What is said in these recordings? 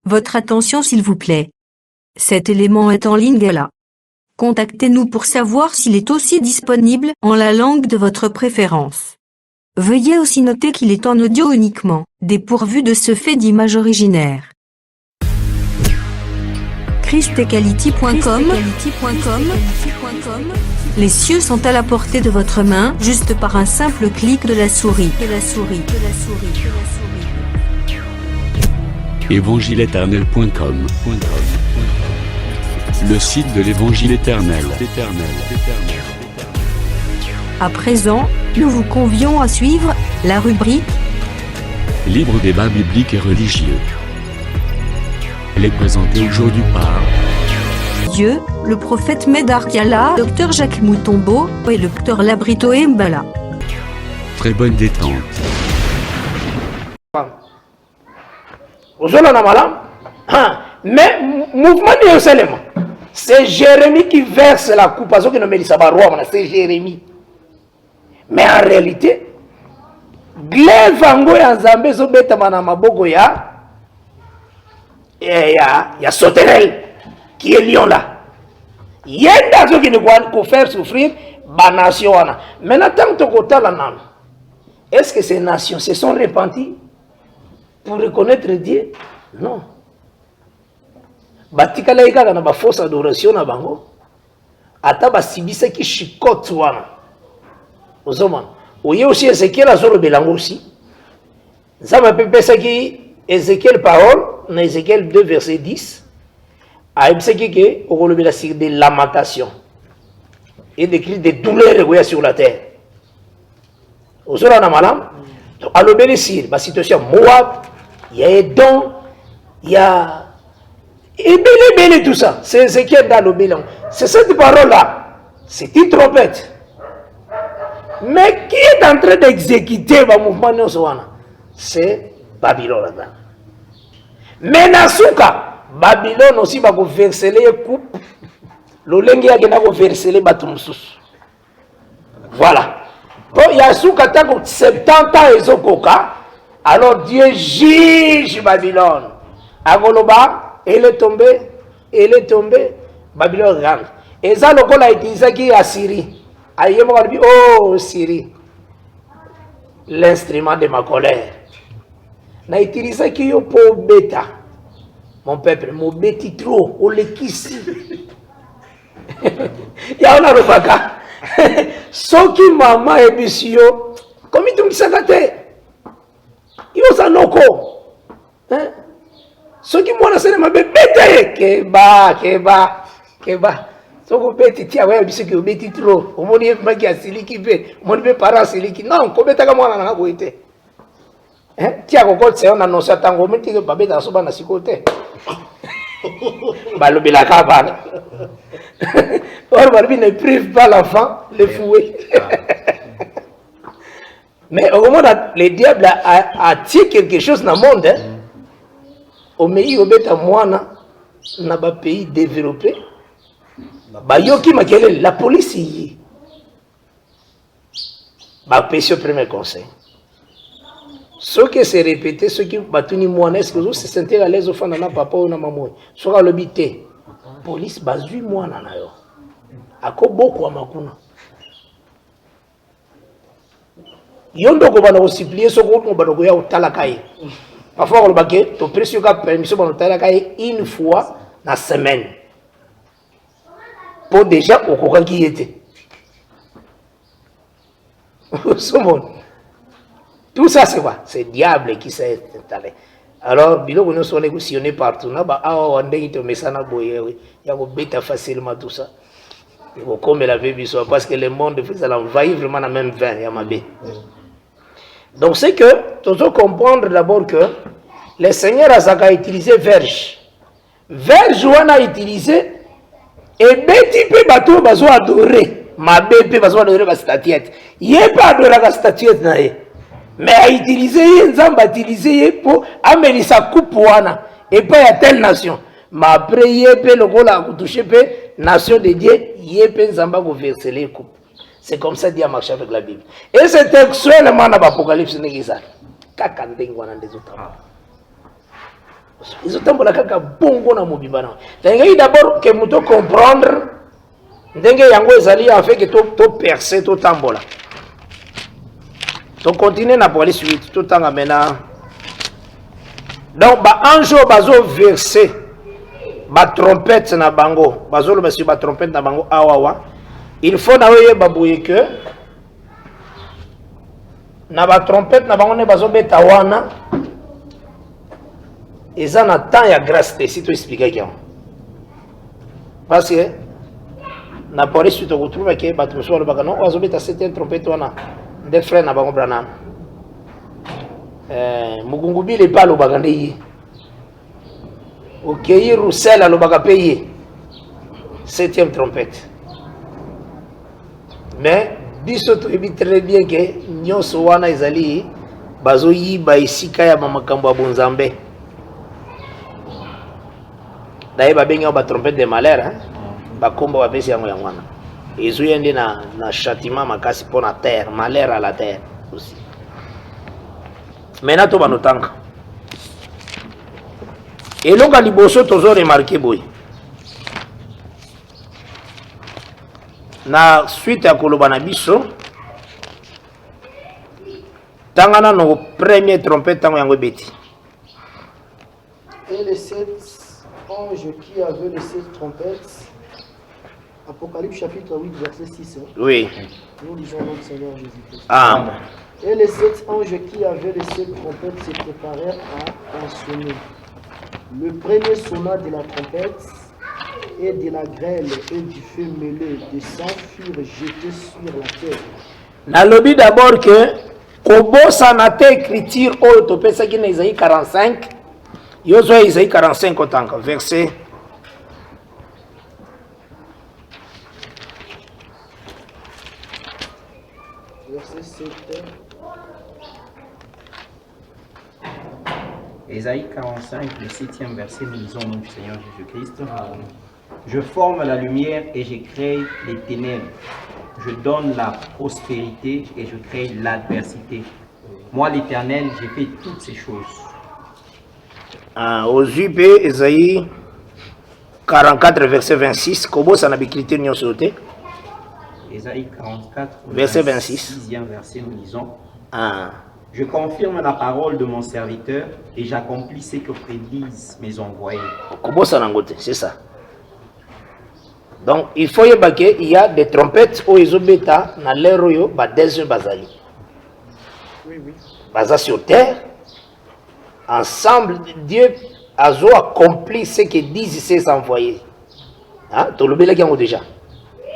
Votre attention s'il vous plaît. Cet élément est en ligne là. Contactez-nous pour savoir s'il est aussi disponible en la langue de votre préférence. Veuillez aussi noter qu'il est en audio uniquement, dépourvu de ce fait d'image originaire. christequality.com. Les cieux sont à la portée de votre main, juste par un simple clic de la souris. Évangileéternel.com. Le site de l'Évangile éternel. À présent, nous vous convions à suivre la rubrique Libre débat biblique et religieux. Elle est présentée aujourd'hui par Dieu, le prophète Médard Kiala, Dr Jacques Moutombo et le Dr Labrito Mbala. Très bonne détente. Mais mouvement de Yerusalem, c'est Jérémie qui verse la coupe parce que nous c'est Jérémie. Mais en réalité, glaive vango ya Nzambe zo beta mana maboko ya Sauterelle qui est lion là. Yenda zo qui ne peut faire souffrir ba nation wana. Maintenant tant que kotala nan. Est-ce que ces nations se sont repenties pour reconnaître Dieu? Non. Batikala ikaka na ba fausse adoration na bango. Ata ba sibisa ki chikote wana. Ozomana. Oye aussi Ézéchiel a zolo belango aussi. Nzamba pepesa ki Ézéchiel parole, dans Ézéchiel 2 verset 10. A ebseki ke okolobela sur des lamentations et des cris de douleur sur la terre. Ozora na malam. Donc alobeli sur ba situation Moab, il y a Edom, il y a et tout ça. C'est Ézéchiel dans le bilan. C'est cette parole-là. C'est une trompette. Mais qui est en train d'exécuter le mouvement de Nosoana? C'est Babylone. Mais Nasuka, Babylone aussi va verser les coupes. L'olengi a verser les bâtons. Voilà. Bon, il y a Suka, 70 ans et Zokoka. Alors Dieu juge Babylone. Agoloba. Elle est tombée, Babylone rentre. Et ça, le col a utilisé qui à Syrie. Oh, Syrie, l'instrument de ma colère. N'a utilisé qui est pour bêta. Mon peuple, mon bêti trop, on le kiss. Il y a un arobaka. Ce qui maman et monsieur, comme il dit ça, il y a un oko. Ce qui m'a dit, c'est que ce que bêti tia ouais biso que bêti trop au moni maki asili ki pe moni pe para asili ki non ko beta ka mwana na ko ite tia ko ko tse on annonce tango meti ke babeta so bana sikote balo bilaka bana or barbi ne prive pas l'enfant le fouet. Mais au moment le diable a tiré quelque chose dans le monde, au pays au beta mwana na ba pays développé. Bayoki makele la police y ba pêche premier conseil. Ce qui s'est répété, ce qui batuni moine, est-ce que vous se sentez à l'aise au fond de la papa ou na maman? Soit le bité, police bazui moine na yo. Ako beaucoup amakuna. Yondo ko bana supplier ce ko bana ko ya utalakai. Parfois on le baguette, to précieux ka permission bana utalakai une fois la semaine. Pour déjà au courant qui était. Tout ça c'est quoi? C'est le diable qui s'est installé. Alors, bilo nous sommes négociés partout. On a dit il y a bêta facilement tout ça. Comme la vie, parce que le monde fait l'envahir vraiment la même veine. Donc c'est que, tu dois comprendre d'abord que le Seigneur a utilisé verge. Verge, on a utilisé. Et bêti peut bateau bazo adorer. Ma bébé bazo adorer la statuette. Il n'est pas adorer la statuette. Mais a utilisé, il a utilisé pour amener sa coupe et pas à telle nation. Mais après, il peut le rôle à toucher nation de Dieu, il peut Zamba verser les coupes. C'est comme ça Dieu a marché avec la Bible. Et c'est textuellement dans l'Apocalypse. Ils ont tambola kaka bongo na mobimba na. Ndenge d'abord que muto comprendre ndenge yango ezali en fait que to percer to tambola. To continuer na pour aller suite tout temps maintenant. Donc ba anjo bazo verser ba trompette na bango, bazo le monsieur ba trompette na bango awawa. Il faut na oye babouye que na ba trompette na bango ne bazo beta wana. Eza na temps ya grâce te si to expliquer qui. Parce que na pour aller suite au retrouver que ba tumuso le bakano bazo beta septième trompette wana. Des frères na bango branam. Mugungubi le palo bagande yi. Okeyi Roussel lo baga payer. Septième trompette. Mais biso to ebi très bien que nyonso wana ezali bazo yi ba isika ya mamakambo ya bonzambe. D'ailleurs ba benga ba trompette de malheur hein. Ba komba ba pesi yango yangwana. Ezu yende na châtiment makasi pour la terre, malheur à la terre aussi. Maintenant to banotanga. Et donc à liboso tozo remarqué boy. Na suite à koloba na biso tangana no premier trompette tango yango beti. Et les 7 anges qui avaient les 7 trompettes. Apocalypse chapitre 8 verset 6. Hein? Oui. Nous lisons notre Seigneur Jésus-Christ. Ah. Et les 7 anges qui avaient les 7 trompettes se préparèrent à en sonner. Le premier sonna de la trompette et de la grêle et du feu mêlé de sang furent jetés sur la terre. Nalobi d'abord que kobosa na te écriture oyo topesaki na Isaïe 45 yozwa Isaïe 45 otanga verset verset 7. Ésaïe 45, le 7e verset, nous lisons au nom du Seigneur Jésus-Christ. Je forme la lumière et je crée les ténèbres. Je donne la prospérité et je crée l'adversité. Moi, l'Éternel, j'ai fait toutes ces choses. Aux UP, Isaïe 44, verset 26, Kobo Sanabikité Nyon Soté. Ésaïe 44, verset 26. 6e verset, nous lisons. Ah. Je confirme la parole de mon serviteur et j'accomplis ce que prédisent mes envoyés. Kobo Sanangote, c'est ça. Donc, il faut y baquer, il y a des trompettes où ils ont bêta, dans l'air où bah des bazali. Oui, oui. Baza sur terre, ensemble, Dieu a accompli ce que disent ses envoyés. Hein? Tu le bel déjà.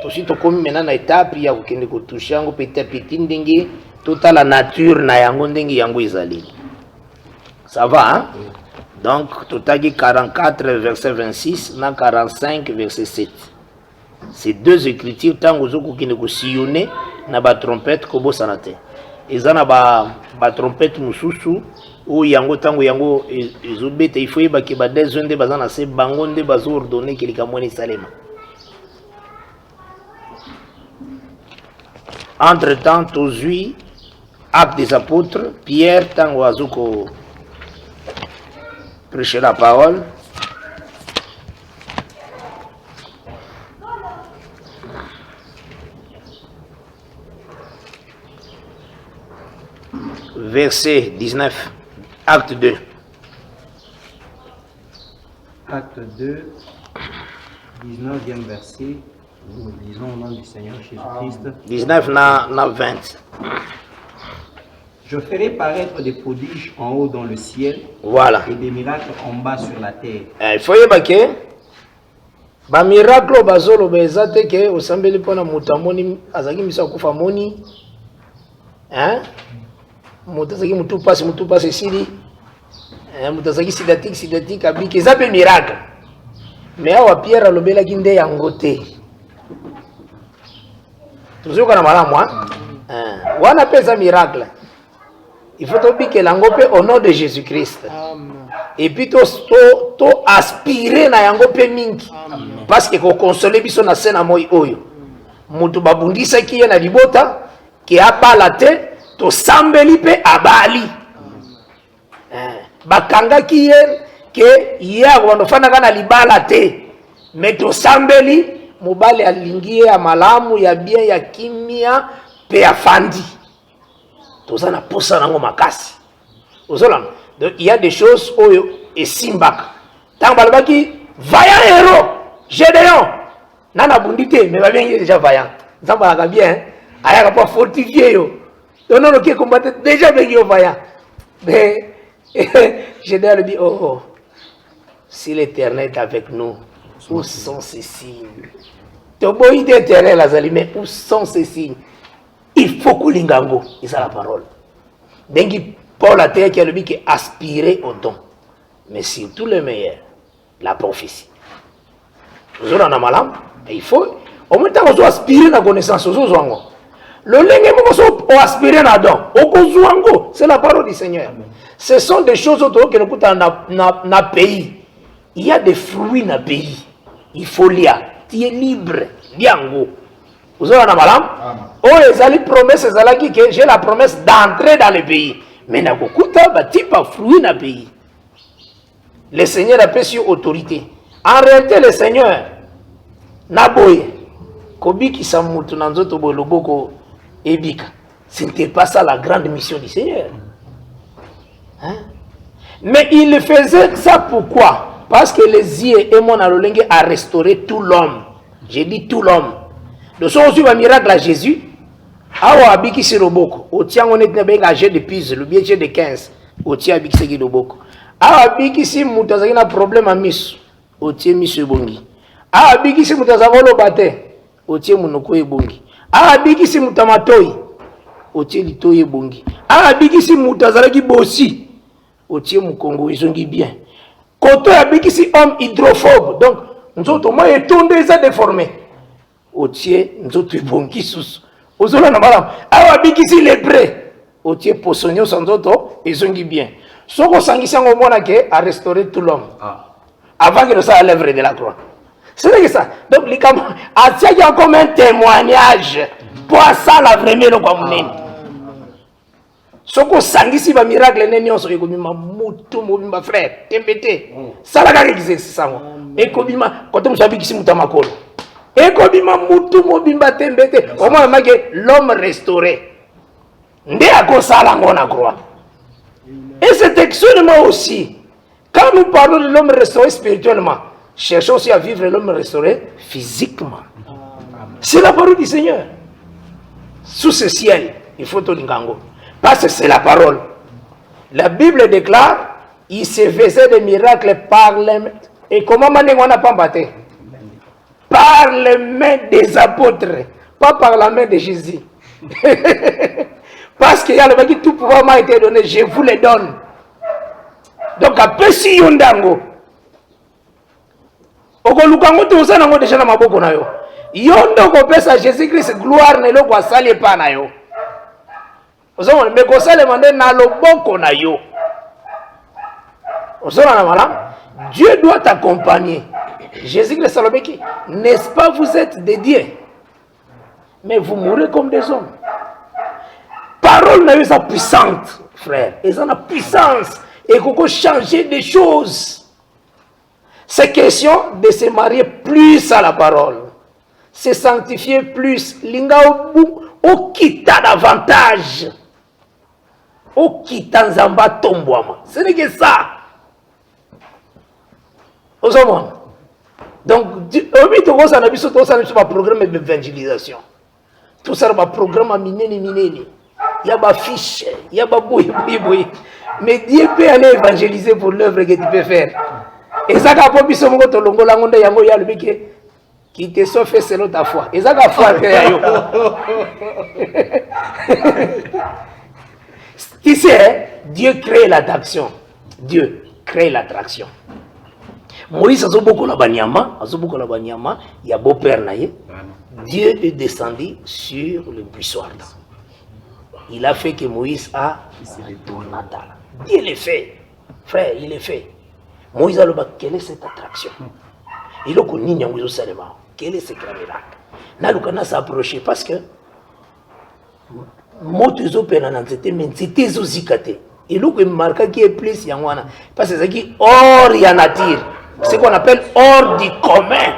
Tout suite, comme maintenant, na étape, il y a aucun ko toucher, on peut être petit dengue, toute la nature na yango dengue yango izali. Ça va, hein? Donc, tout a dit 44 verset 26, na 45 verset 7. Ces deux écritures, tant que vous avez sillonné, na ba trompette kobo sanate. Et ça na ba trompette mususu ou yango tango yango ezobete il faut yeba ke ba des onde bazana se bango nde bazo ordonner que likamoni salema. Entre temps tozui acte des apôtres Pierre tango azuko prêcher la parole. Verset 19, acte 2. Acte 2, 19e verset, nous lisons au nom du Seigneur Jésus-Christ. 19 na 20. Je ferai paraître des prodiges en haut dans le ciel, Voilà. et des miracles en bas sur la terre. Il faut y que ba miracle bazolo bezate ke osambeli pona mutamoni azaki misa kufa moni. Hein? Mutazaki mutu passe sili. Mutazaki sidatique abiki ça peut miracle. Mais awa Pierre alobela kinde yangote. Toujours kana malamu hein? Wana pesa miracle. Il faut que l'angope au nom de Jésus-Christ. Et puis to aspirer na yangope mingi. Parce que ko consoler biso na sena moi oyo. Mutu babundisa ki na libota ki abala te to sambeli pe abali. Bakanga ki que ya wanofana kana libala te mais to sambeli mobali alingie ya malamu ya bien ya kimia pe afandi toza na posa nango makasi ozola. Donc il y a des choses oyo esimbaka tant balobaki vaillant héros Gédéon nana bundité mais va bien déjà vaillant nzamba la bien ayaka pas fortifier yo donc non qui combattre déjà avec yo vaillant mais Gédéon lui dit oh si l'Éternel est avec nous où sont ces signes toboyi d'Éternel azali mais où sont ces signes il faut que l'ingango c'est la parole donc Paul a dit qu'il qui aspirer au don mais surtout le meilleur la prophétie vous en avez malam il faut au moins temps aspirer à la connaissance le lingue on aspirer à don au c'est la parole du Seigneur. Ce sont des choses autour que nous dans pays. Il y a des fruits dans le pays. Il faut lire. Tu es libre. Liango. Vous avez un malam? Oh, les alliés promesses, que j'ai la promesse d'entrer dans le pays. Mais n'a pas de fruits dans le pays. Le Seigneur a pris sur autorité. En réalité, le Seigneur n'a pas Kobi qui s'amoute dans notre boloboko ebika. Ce n'était pas ça la grande mission du Seigneur. Hein? Mais il faisait ça pourquoi? Parce que les yeux et mon alolenge a restauré tout l'homme. J'ai dit tout l'homme. De son aussi un miracle à Jésus. Awa abiki si roboko. O tient on est bien âgé de pise, le bien de 15. O tient abiki si roboko. Awa abiki si mutazaki na problème à miss. O tient miss bongi. Awa abiki si mutazavolo bate. O tient monoko ebongi. Awa abiki si mutamatoi. O tient litoye bongi. Awa abiki si mutazalaki bosi. Au tiers mon Congo, ils ont dit bien. Quand on a dit homme hydrophobe, donc nous autres, moi, ils sont déjà déformés. Au tiers, nous autres, bon qui sous. Aux autres, nous avons dit les prêts. Au tiers, pour soigner sans autres, ils ont dit bien. Ce qu'on s'en dit, au moins, à restaurer tout l'homme. Avant que ça l'œuvre de la croix. C'est que ça. Donc, les camarades, il y a comme un témoignage. Pour ça, la vraie mère, comme ce qu'on s'angisi va miracle n'est pas comme ma moto mobimba frère tempete ça la gare c'est ça et comme quand on s'habille ici mutamakolo et comme ma moto mobimba tempete au moins que l'homme restauré ndé à quoi ça la ngona croix et c'est extrêmement aussi quand nous parlons de l'homme restauré spirituellement cherchons aussi à vivre l'homme restauré physiquement c'est la parole du Seigneur sous ce ciel il faut tout l'ingango. Parce que c'est la parole. La Bible déclare, il se faisait des miracles par les mains. Et comment on n'a pas battu? Par les mains des apôtres, pas par la main de Jésus. Parce qu'il y a le mec qui tout pouvoir m'a été donné, je vous le donne. Donc après si yondango, okolukango to ça nango déjà na maboko na yo. Yondo ko pesa Jésus-Christ gloire ne lo kwa sale pa na yo. Mais qu'on s'est demandé dans le bon qu'on a eu. Dieu doit t'accompagner. Jésus-Christ Salomé, n'est-ce pas vous êtes des dieux, mais vous mourrez comme des hommes. Parole n'a eu sa puissante, frère. Ils ont la puissance et qu'on peut changer des choses. C'est question de se marier plus à la parole, se sanctifier plus. Linga au quitta davantage. Au quitta nzamba tombouama. Ce n'est que ça. Aux hommes. Donc, au milieu de ça, on a un programme d'évangélisation. Tout ça, c'est un programme à mineni. Il y a des fiches, il y a des bouilles. Mais Dieu peut aller évangéliser pour l'œuvre que tu peux faire. Et ça, quand tu as un longo langonde, il y a le mec qui te sauve selon ta foi. Et ça, quand foi, tu sais, Dieu crée l'attraction. Dieu crée l'attraction. Moïse a beaucoup la banyama, il y a beau-père naïe. Dieu est descendu sur le buisson ardent. Il a fait que Moïse a retourné à Tala. Dieu l'a fait. Frère, il l'a fait. Moïse a dit, quelle est cette attraction? Il a connu Nyanguzo Salema. Quel est ce grand miracle? Nalukana s'est approché parce que Motuzo Penananzete, mais c'était Zozikate. Et l'eau qui marque qui est plus yangwana. Parce que c'est qui hors y a nature. Ce qu'on appelle hors du commun.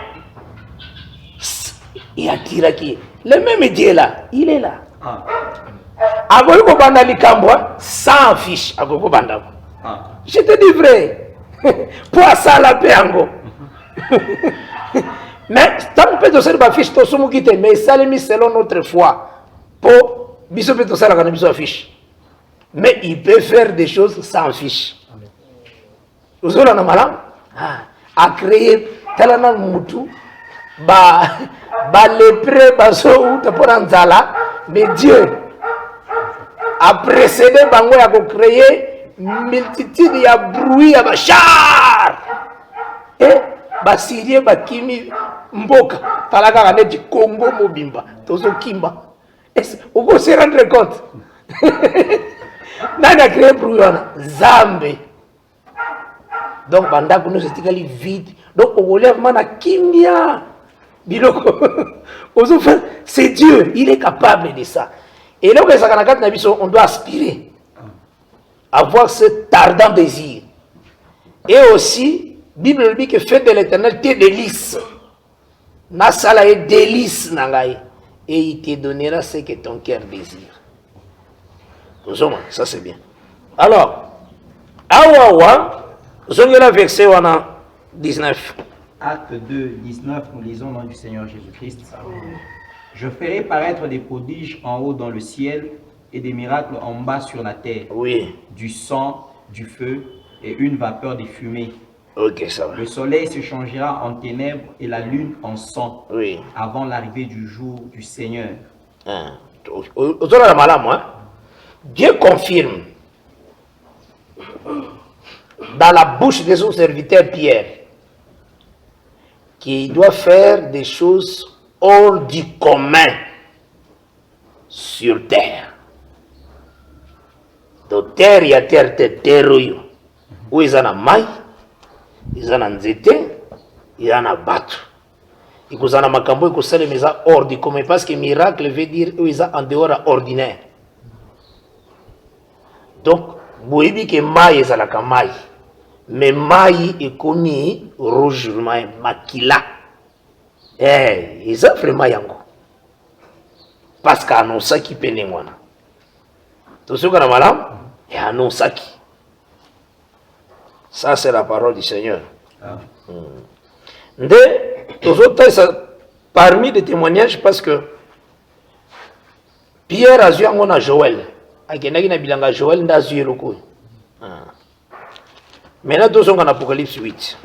Il y a Tiraki. Le même Dieu là, il est là. Agogo banda likambwa sans fiche. Agogo banda. Je te dis vrai. Pour ça la péango. Mais tant que tu sais pas fiche, tu sommes quittés. Mais ça les mis selon notre foi. Pour biso peut ça la cannabis fiche. Mais il peut faire des choses sans fiche. Vous avez un malin à créer talana mutu ba lépreux baso ou te prendre là, mais Dieu a précédé bango à créer multitude ya bruit ya char et ba syrien ba kimi mboka talaka kana du Congo mobimba tozo kimba. Vous pouvez se rendre compte. Nani a créé bruit Zambe. Donc banda kuno c'est vide. Donc on relève mana kimia. C'est Dieu, il est capable de ça. Et là, on doit aspirer à avoir ce tardant désir. Et aussi, la Bible dit que fait de l'éternel tes délices. Nasala est délice, et il te donnera ce que ton cœur désire. Ça c'est bien. Alors, Awawa, Zongela verset 19. Acte 2, 19, nous lisons au nom du Seigneur Jésus-Christ. Je ferai paraître des prodiges en haut dans le ciel et des miracles en bas sur la terre. Oui. Du sang, du feu et une vapeur de fumée. Ok, ça va. Le soleil se changera en ténèbres et la lune en sang. Oui. Avant l'arrivée du jour du Seigneur. Dieu confirme dans la bouche de son serviteur Pierre qu'il doit faire des choses hors du commun sur terre. Donc terre, il y a terre, où ils en ont maï, ils en ont nzete, ils en ont battu. Ils en ont makambo, ils ont mis hors du commun, parce que miracle veut dire où ils ont en dehors ordinaire. Donc, boyebi que maï ils ont maï. Mais maï est commis rouge makila. Ils ont vraiment yango. Parce qu'à non ça qui peine moi. Tout ce qu'on a madame, et à non ça qui. Ça c'est la parole du Seigneur. Parmi les témoignages, parce que Pierre a vu un Joël. Akenaki na bilanga Joël nda zu yeloko. Maintenant, nous sommes en Apocalypse 8.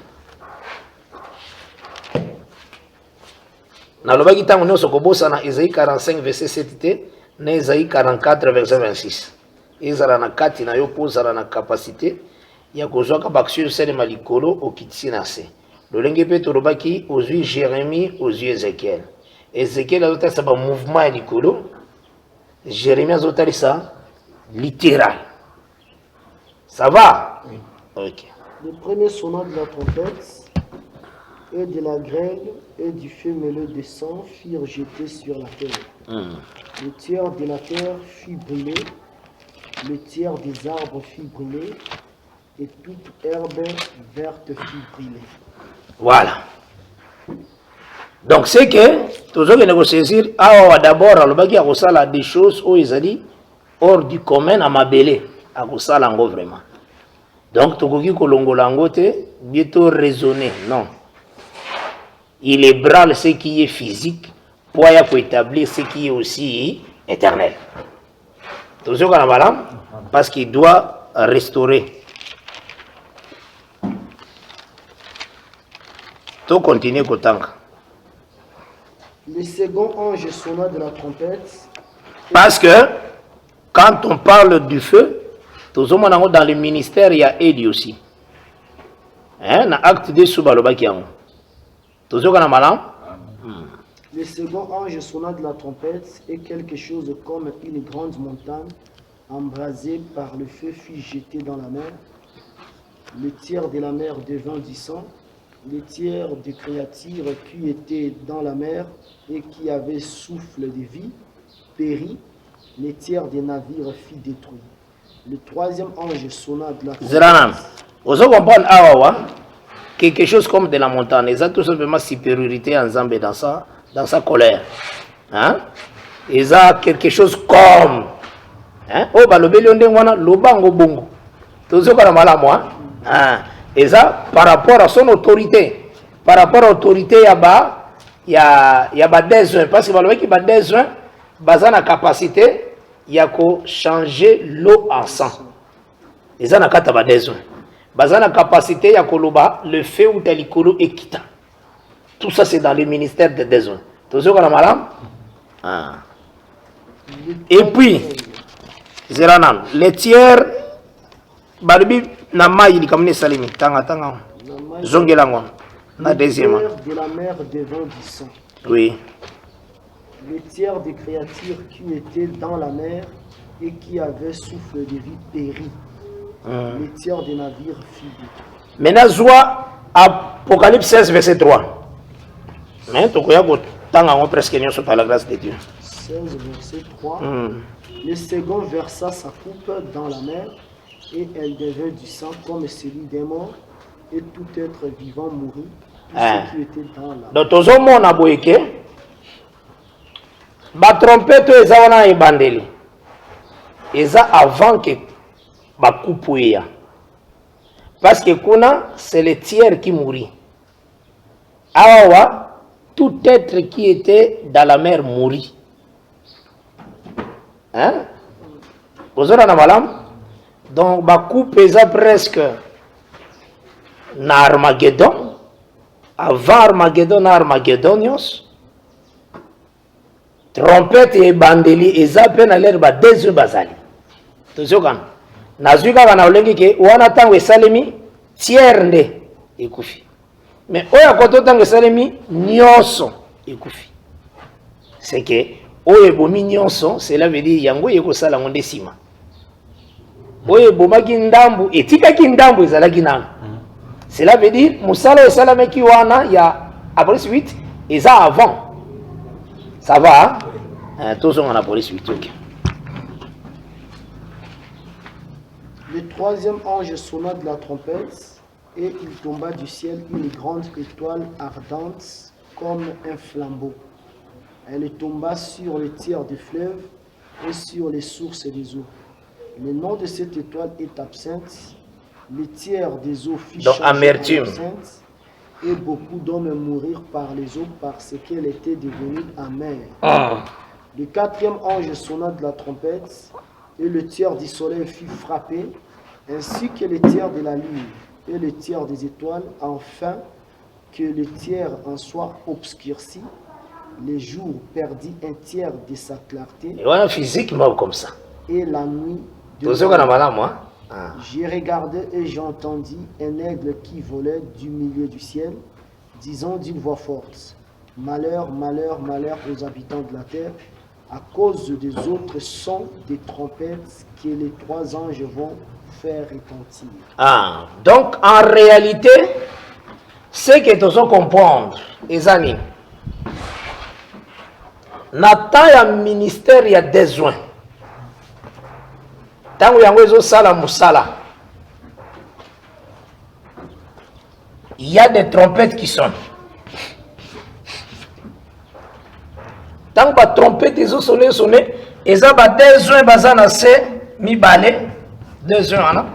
Dans le Bagita, nous sommes en Isaïe 45, verset 7, et Isaïe 44, verset 26. Ezala na kati na yo pozala na capacité ya kozwaka baksio selema likolo okitisi na se. Lolenge pe tolobaki ozwi Jérémie ozwi Ézéchiel. Ézéchiel azotalisa ba mouvement ya likolo, Jérémie azotalisa littéral. Ça va? Oui. Okay. Le premier sonnant de la trompette et de la grêle et du feu mêlé de sang firent jeter sur la terre. Le tiers de la terre fut brûlé, le tiers des arbres fut brûlé, et toute herbe verte fut brûlée. Voilà. Donc c'est que, toujours que nous saisir, d'abord, on a des choses où ils ont dit, hors du commun à ma belé, à Gosalango vraiment. Donc, Togogi Kolongolango te, bientôt raisonner, non. Il ébranle ce qui est physique pour établir ce qui est aussi éternel. Toujours qu'on a mal, parce qu'il doit restaurer. Tout continue Kotanga. Le second ange sonna de la trompette. Parce que, quand on parle du feu, dans le ministère, il y a Eli aussi. Dans l'acte de Soubalobakian. Toujours qu'on a Le second ange sonna de la trompette et quelque chose comme une grande montagne embrasée par le feu fut jeté dans la mer. Le tiers de la mer devint du sang. Le tiers des créatures qui étaient dans la mer et qui avaient souffle de vie périt. Le tiers des navires fut détruit. Le troisième ange sonna de la Zeranan. Vous comprenez quelque chose comme de la montagne. Ils ont tout simplement supériorité en Zambie dans sa colère. Hein? Ils ont quelque chose comme. Hein? Oh, bah, le bélionde, wana, le bango bongo. Tout ce qu'on a mal à moi. Ils ont par rapport à son autorité. Par rapport à l'autorité, il y a des besoins. Parce que le qui a besoin, basé la capacité, il y a qu'à changer l'eau en sang. Ils ont besoin. Basé la capacité, il y a qu'à le fait où tel est quittant. Tout ça, c'est dans le ministère des besoins. Tout ce qu'on a mal à Et puis, Zeranan, les tiers, Barbi, Nama, il est comme les salimi. Tanga. Zongelangon. La deuxième. De la mer devint du sang. Oui. Le tiers des créatures qui étaient dans la mer et qui avaient souffle de vie périt. Le tiers des navires fut détruit. Maintenant, Zoua, Apocalypse 16, verset 3. Mais tu as presque par la grâce de Dieu. 16, verset 3. Le second versa sa coupe dans la mer et elle devint du sang comme celui des morts et tout être vivant mourut. Tout ce qui était dans la mer. Donc, tout le monde a boyé. La trompette est en bandeli. Et ça avant que la coupe. Parce que c'est le tiers qui mourit. Alors, tout être qui était dans la mer mourit. Hein? Vous avez un malam? Donc, la coupe est presque na Armageddon. Avant Armageddon, Armageddonios. Trompette et bandeli, et ça peine à l'air des yeux basali. Tout ce qu'on Nazuka va n'aoulengi que ou ana tango salemi tiernde ekufi. Mais oya koto tango salemi nyonso ekufi. C'est que oye bomi nyonso, cela veut dire yango yeko sala ngonde sima. Oye bomaki ndambu etikaki ndambu ezalaki nana. Cela veut dire musala esalameki wana ya après suite et ça avant. Ça va, hein? Tous on a pour les suites. Le troisième ange sonna de la trompette et il tomba du ciel une grande étoile ardente comme un flambeau. Elle tomba sur le tiers du fleuve et sur les sources des eaux. Le nom de cette étoile est absinthe. Le tiers des eaux fit donc amertume. Absinthe, et beaucoup d'hommes mourirent par les eaux parce qu'elle était devenue amère. Le quatrième ange sonna de la trompette et le tiers du soleil fut frappé, ainsi que le tiers de la lune et le tiers des étoiles, afin que le tiers en soit obscurci. Le jour perdit un tiers de sa clarté. Et voilà physiquement comme ça. Et la nuit de J'ai regardé et j'entendis un aigle qui volait du milieu du ciel, disant d'une voix forte: malheur, malheur, malheur aux habitants de la terre, à cause des autres sons des trompettes que les trois anges vont faire retentir. Donc en réalité, ce que nous devons comprendre, les amis, Nathan a un ministère, il y a des soins. Tant que yango sala musala, il y a des trompettes qui sonnent. Tant que la trompette ils ont sonné, et ça va des soins bazana se mi balé, des soins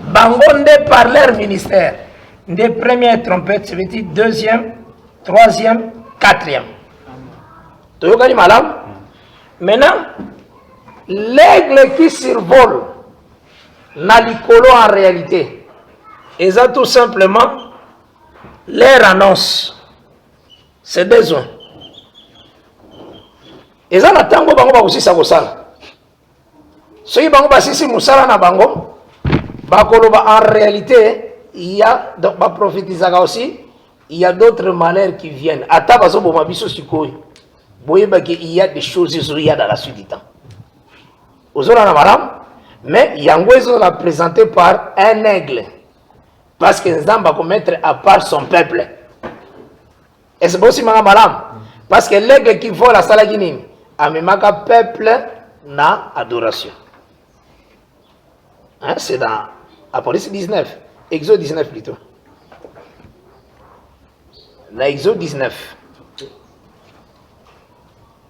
bangonde par leur ministère. Des premières trompettes, ça veut dire deuxième, troisième, quatrième. Tu vois madame? Maintenant, l'aigle qui survole n'a l'icolo en réalité. Et ça tout simplement leur annonce. C'est besoin. Et ça n'attend pas bango aussi ça kosala. Ceux qui bango basisi musala na bango, bakolo en réalité il y a donc ba prophétisaka aussi, il y a d'autres malheurs qui viennent. Ata baso bo mabiso sikoi. Il y a des choses il y a dans la suite du temps. Mais Yango l'a présenté par un aigle. Parce que Nzamba va mettre à part son peuple. Et c'est aussi madame. Parce que l'aigle qui vole à Salagini, a même peuple na adoration. Hein, c'est dans Apocalypse 19. Exode 19 plutôt. Dans Exode 19.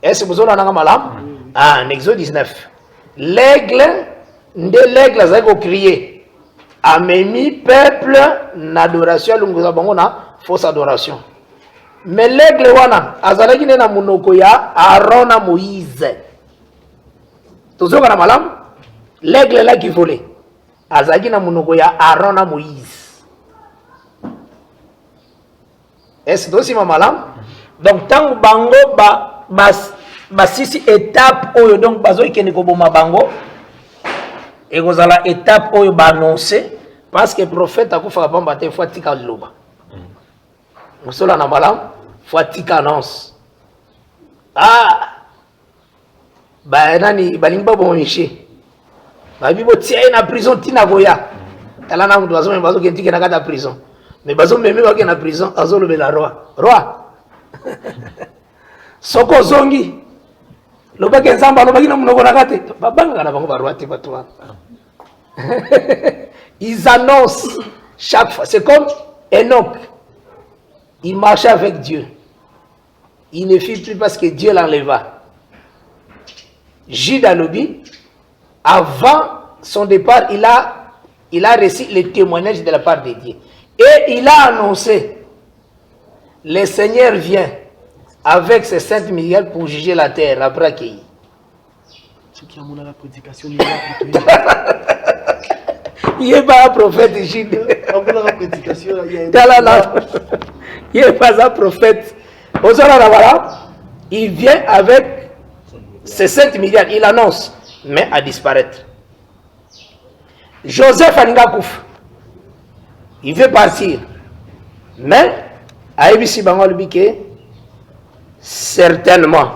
Est-ce que vous avez un malam? Ah, en Exode 19. L'aigle, l'aigle a crié. A mis peuple n'adoration, nous avons fausse adoration. Mais l'aigle wana azalaki na munoko ya Aaron na Moïse. Toujours na malam, l'aigle là qui volait. Azalaki na munoko ya Aaron na Moïse. Est-ce aussi ma malam? Donc tant bango ba sisi étape oyo donc bazo ikene ko boma bango. Et vous allez étape oyo ba annoncer parce que le prophète a kufa pamba te fois tika loba. Musola na malam fois tika annonce. Ah ba nani balingba bo miché. Ba bibo tie na prison tina goya. Tala na mtu bazo bazo kentika na kata prison. Mais bazo meme ba na prison azolo be la roi. Roi. Soko zongi. Loba ke nzamba loba kina munoko na kate. Babanga na bango ba roi te batwa. Ils annoncent chaque fois. C'est comme Enoch. Il marchait avec Dieu. Il ne fit plus parce que Dieu l'enleva. Judas Lobi, avant son départ, il a reçu les témoignages de la part de Dieu. Et il a annoncé, le Seigneur vient avec ses 5 milliards pour juger la terre après accueillir. Ce qui a mon la prédication, il n'est pas un prophète ici. Il n'est pas un prophète. Il vient avec ses 7 milliards. Il annonce, mais à disparaître. Joseph Aningakouf, il veut partir. Mais, à Ebisi Bango Lubike, certainement,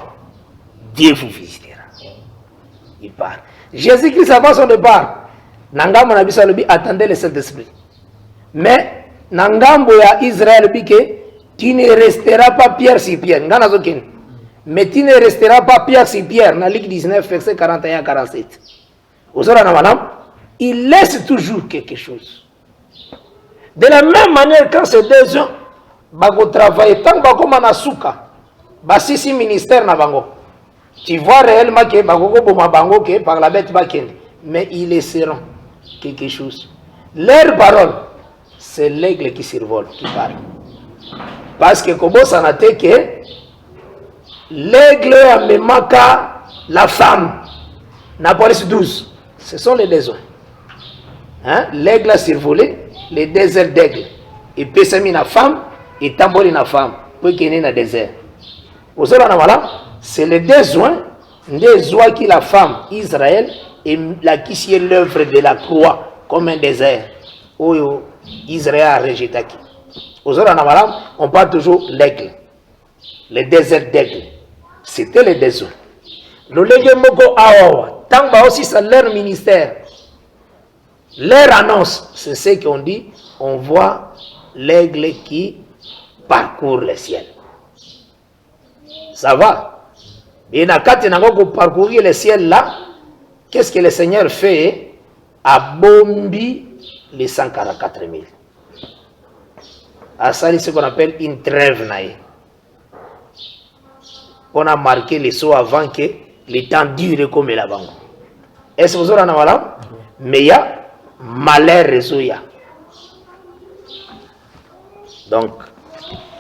Dieu vous visitera. Il part. Jésus-Christ, avant son départ, Nangam Nabisalubi attendait le Saint-Esprit. Mais Nangambo ya Israël bike, tu ne resteras pas pierre sur pierre. Mais tu ne resteras pas pierre sur pierre. Dans Luc 19, verset 41 à 47. Il laisse toujours quelque chose. De la même manière, quand ces deux gens vont travailler, tant que six ministères na bango, tu vois réellement que par la bête bakende, mais ils laisseront quelque chose. Leur parole, c'est l'aigle qui survole, qui parle. Parce que comme ça n'a été que l'aigle a même la femme, Napoléon 12, ce sont les deux. Hein? L'aigle a survolé les déserts d'aigle. Et Pessami la femme, et Tamboli la femme, pour qu'il y ait dans le désert. C'est les deux oins, des oies qui la femme, Israël, et la qui est l'œuvre de la croix, comme un désert, où Israël a rejeté. On parle toujours l'aigle, le désert d'aigle. C'était les deux oies. Le l'aigle moko awa, tant que aussi c'est leur ministère. Leur annonce, c'est ce qu'on dit, on voit l'aigle qui parcourt le ciel. Ça va. Et quand on a parcourir le ciel là, qu'est-ce que le Seigneur fait? A bombi les 144 000. À ça, c'est ce qu'on appelle une trêve. On a marqué les sauts avant que les temps durent comme là-bas. Est-ce que vous avez un malin? Mais il y a malheur résoya. Donc,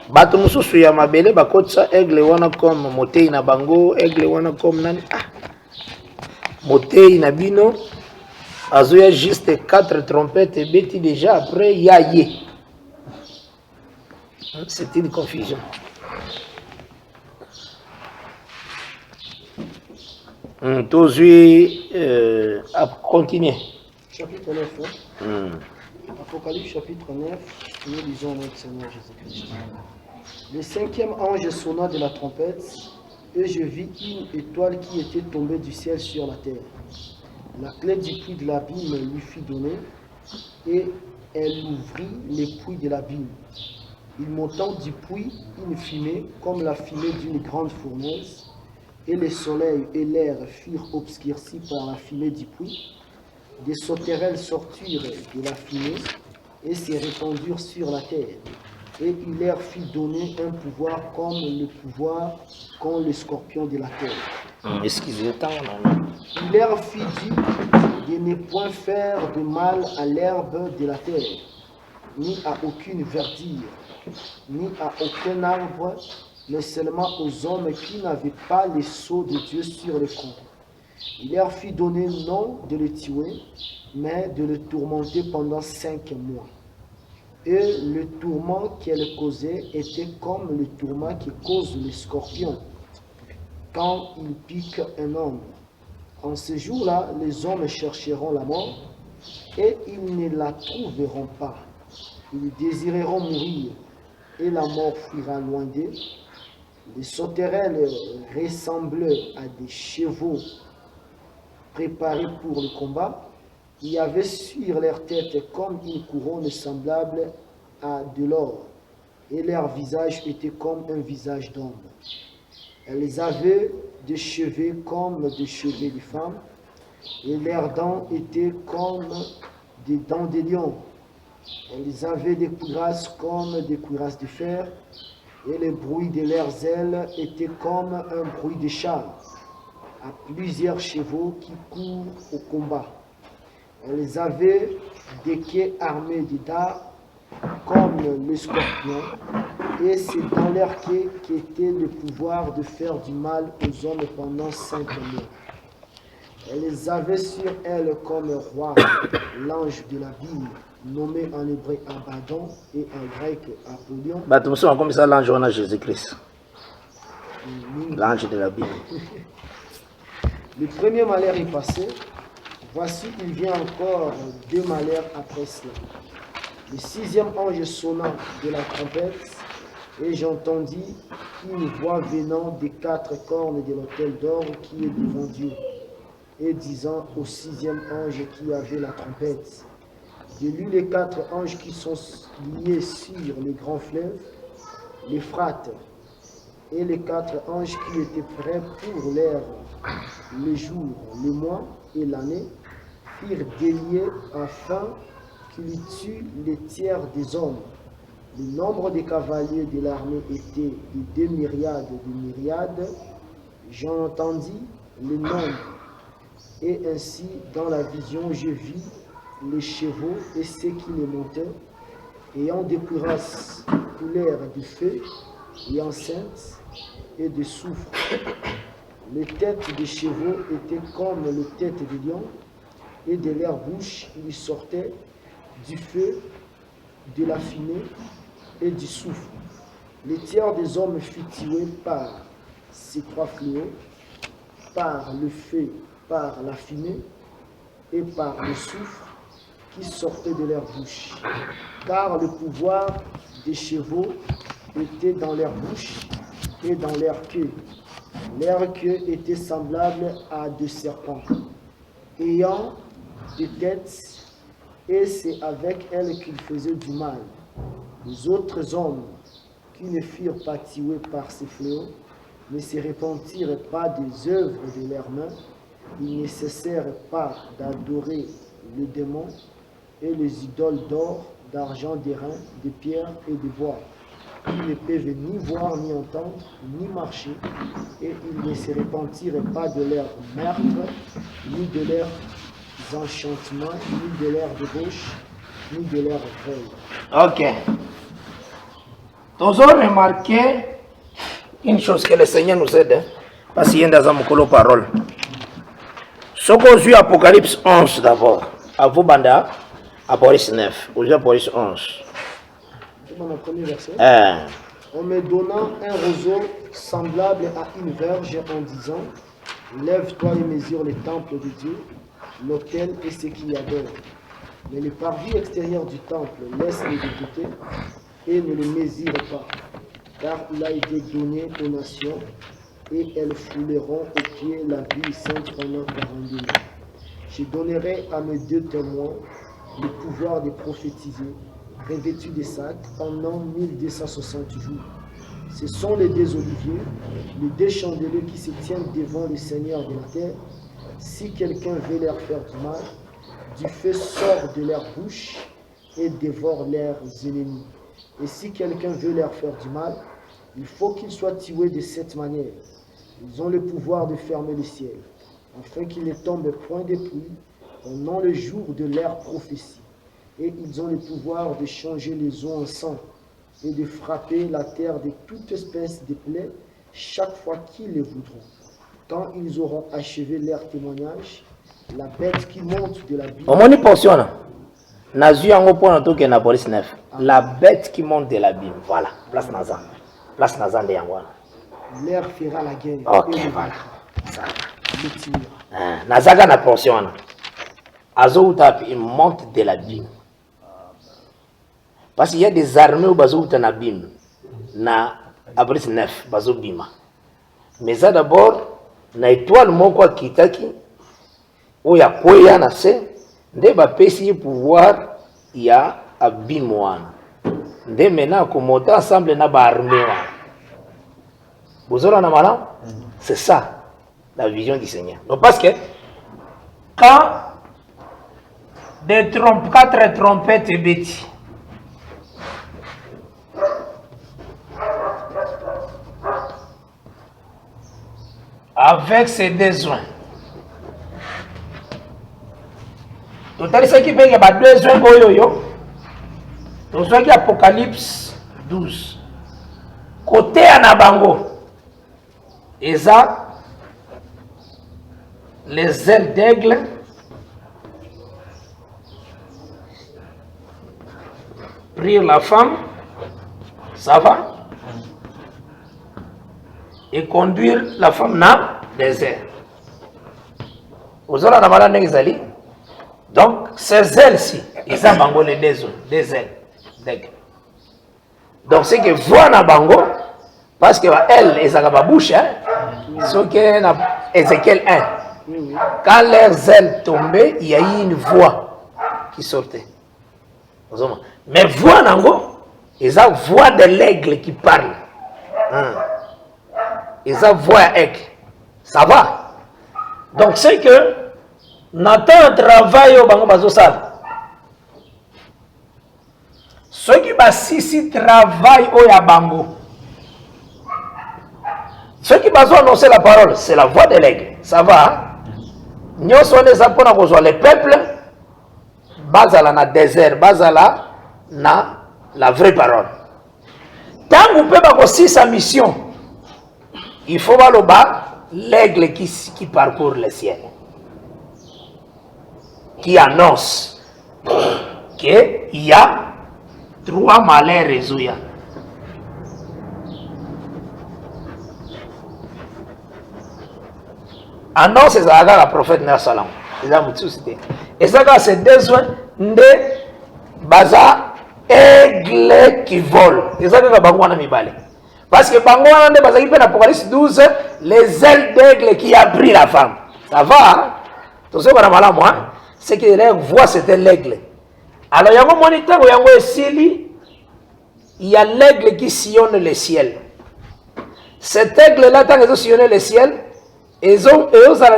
bato mususu ya mabele bakotsa aigle wana comme motei na bango, aigle wana comme nani. Ah, motei na bino azoya juste 4 trompettes et beti déjà après yaye. C'est une confusion. Tozui à continuer. Chapitre 9. Hein? Apocalypse chapitre 9, nous lisons notre Seigneur Jésus-Christ. Le 5e ange sonna de la trompette, et je vis une étoile qui était tombée du ciel sur la terre. La clé du puits de l'abîme lui fut donnée, et elle ouvrit les puits de l'abîme. Il montant du puits une fumée, comme la fumée d'une grande fournaise, et le soleil et l'air furent obscurcis par la fumée du puits, Des sauterelles sortirent de la fumée et se répandirent sur la terre. Et il leur fit donner un pouvoir comme le pouvoir qu'ont les scorpions de la terre. Excusez, tant. Il leur fit dire de ne point faire de mal à l'herbe de la terre, ni à aucune verdure, ni à aucun arbre, mais seulement aux hommes qui n'avaient pas les sceaux de Dieu sur le front. Il leur fit donner non de le tuer, mais de le tourmenter pendant 5 mois. Et le tourment qu'elle causait était comme le tourment que cause le scorpion quand il pique un homme. En ce jour-là, les hommes chercheront la mort et ils ne la trouveront pas. Ils désireront mourir et la mort fuira loin d'eux. Les sauterelles ressemblaient à des chevaux préparés pour le combat. Il y avait sur leur tête comme une couronne semblable à de l'or, et leur visage était comme un visage d'homme. Elles avaient des cheveux comme des cheveux de femmes, et leurs dents étaient comme des dents de lion. Elles avaient des cuirasses comme des cuirasses de fer, et le bruit de leurs ailes était comme un bruit de chars, à plusieurs chevaux qui courent au combat. Elles avaient des quais armés de dards comme le scorpion, et c'est dans leur quai qu'était le pouvoir de faire du mal aux hommes pendant 5 mois. Elles avaient sur elles comme roi l'ange de la Bible, nommé en hébreu Abaddon et en grec Apollyon. Nous sommes comme ça l'ange de Jésus-Christ. L'ange de la Bible. Le premier malheur est passé. Voici, il vient encore 2 malheurs après cela. Le 6e ange sonna de la trompette, et j'entendis une voix venant des 4 cornes de l'autel d'or qui est devant Dieu, et disant au 6e ange qui avait la trompette, de lui les 4 anges qui sont liés sur les grands fleuves, l'Euphrate, et les 4 anges qui étaient prêts pour l'heure, le jour, le mois et l'année, firent délier afin qu'il tue les tiers des hommes. Le nombre des cavaliers de l'armée était de 2 myriades de myriades. J'en entendis le nombre. Et ainsi, dans la vision, je vis les chevaux et ceux qui les montaient, ayant des cuirasses couleur de feu et enceintes et de soufre. Les têtes des chevaux étaient comme les têtes des lions, et de leur bouche il sortait du feu, de la fumée et du soufre. Les tiers des hommes furent tués par ces 3 fléaux, par le feu, par la fumée et par le soufre qui sortait de leur bouche. Car le pouvoir des chevaux était dans leur bouche et dans leur queue. Leur queue était semblable à de serpents, ayant des têtes, et c'est avec elles qu'ils faisaient du mal. Les autres hommes qui ne furent pas tués par ces fléaux ne se repentirent pas des œuvres de leurs mains. Ils ne cessèrent pas d'adorer le démon et les idoles d'or, d'argent, d'airain, de pierre et de bois. Ils ne peuvent ni voir, ni entendre, ni marcher, et ils ne se repentirent pas de leur meurtre, ni de leurs enchantements, ni de leur débauche, ni de leur veille. Ok. Nous avons remarqué une chose que le Seigneur nous aide, parce qu'il y a dans parole. Ce qu'on vu Apocalypse 11 d'abord, à vous banda, Apocalypse 9, ou Apocalypse 11. C'est mon premier verset. En me donnant un roseau semblable à une verge en disant, lève-toi et mesure les temples de Dieu, l'autel et ce qu'il y a dedans. Mais le parvis extérieur du temple laisse-les de côté et ne le mesure pas, car il a été donné aux nations et elles fouleront aux pieds la ville sainte pendant 42 mois. Je donnerai à mes 2 témoins le pouvoir de prophétiser, revêtus de sacs pendant 1260 jours. Ce sont les 2 oliviers, les 2 chandeliers qui se tiennent devant le Seigneur de la terre. Si quelqu'un veut leur faire du mal, du feu sort de leur bouche et dévore leurs ennemis. Et si quelqu'un veut leur faire du mal, il faut qu'ils soient tués de cette manière. Ils ont le pouvoir de fermer le ciel, afin qu'il ne tombe point de pluie pendant le jour de leur prophétie. Et ils ont le pouvoir de changer les eaux en sang et de frapper la terre de toute espèce de plaies chaque fois qu'ils le voudront. Quand ils auront achevé leur témoignage, la bête qui monte de la Bible... Au moins, portion. Nazu en point en tout cas na police 9. La bête qui monte de l'abîme. Voilà. Place Nazan. Place Nazan de Yangwana. L'air fera la guerre. Ok, voilà. Ça. Nazaga na portion. Azo il monte de l'abîme. Parce qu'il y a des armées où bazo na bim. Na Abris 9 bazo bima. Mais ça d'abord na étoile moko kitaki où ya kwea na se nde bapesi pouvoir ya abim wana. Nde maintenant komonter ensemble na ba armée wana. Vous avez un c'est ça la vision du Seigneur. Donc parce que quand des quatre trompettes bêtis avec ses besoins, total ce qui fait qu'il y a besoin boyoyo, donc ce qui Apocalypse 12 côté Anabango. Et ça, les ailes d'aigle prirent la femme, ça va, et conduire la femme dans le désert. Vous avez la d'aigle. Donc, ces ailes-ci, ils ont bango les des ailes d'aigle. Donc, c'est que voient na bango, parce que elle, ils ont la bouche, hein. Ce qui est Ézéchiel 1. Quand leurs ailes tombaient, il y a eu une voix qui sortait. Mais voix nango, ils ont voix de l'aigle qui parle. Ils ont voix aigle. Ça va. Donc c'est que Nathan travaille au bango bazosal. Ceux qui basisi travaillent au yabango. Ceux qui ont annoncé la parole, c'est la voix de l'aigle. Ça va. Nous sommes les peuples, basala na désert, basala na la vraie parole. Tant qu'on peut pas aussi sa mission, il faut voir le bas l'aigle qui parcourt le ciel, qui annonce qu'il y a 3 malheurs résolus. Annonce ezalaka la prophète na Salom. Et ça c'est besoin de baza aigle qui vole. Et ça que bangwana mibale. Parce que bangwana nde bazaki pe na Apocalypse 12 les ailes d'aigle qui a pris la femme. Ça va? Tout ça qu'on a malamu hein? C'est que leur voix c'était l'aigle. Alors yango moniteur yango esili il y a l'aigle qui sillonne le ciel. Cet aigle là tant qu'ils sillonne le ciel ils ont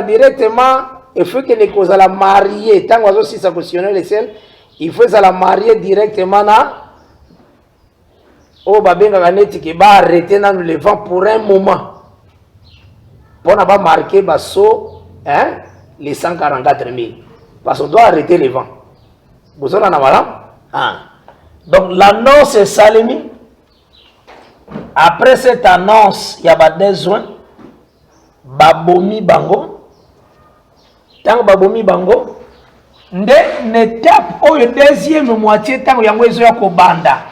directement, il faut que les causes la marier. Tant que si ça questionne le ciel, il faut la marier directement là. Oh, babenga ganeti qui va arrêter dans le vent pour un moment. Pour ne pas marquer basso, hein, les 144 000. Parce qu'on doit arrêter le vent. Vous avez un malin? Donc l'annonce est salémie. Après cette annonce, il y a pas besoin. Babomi bango tant babomi bango nde n'étape au deuxième moitié tant yango ezoya ko banda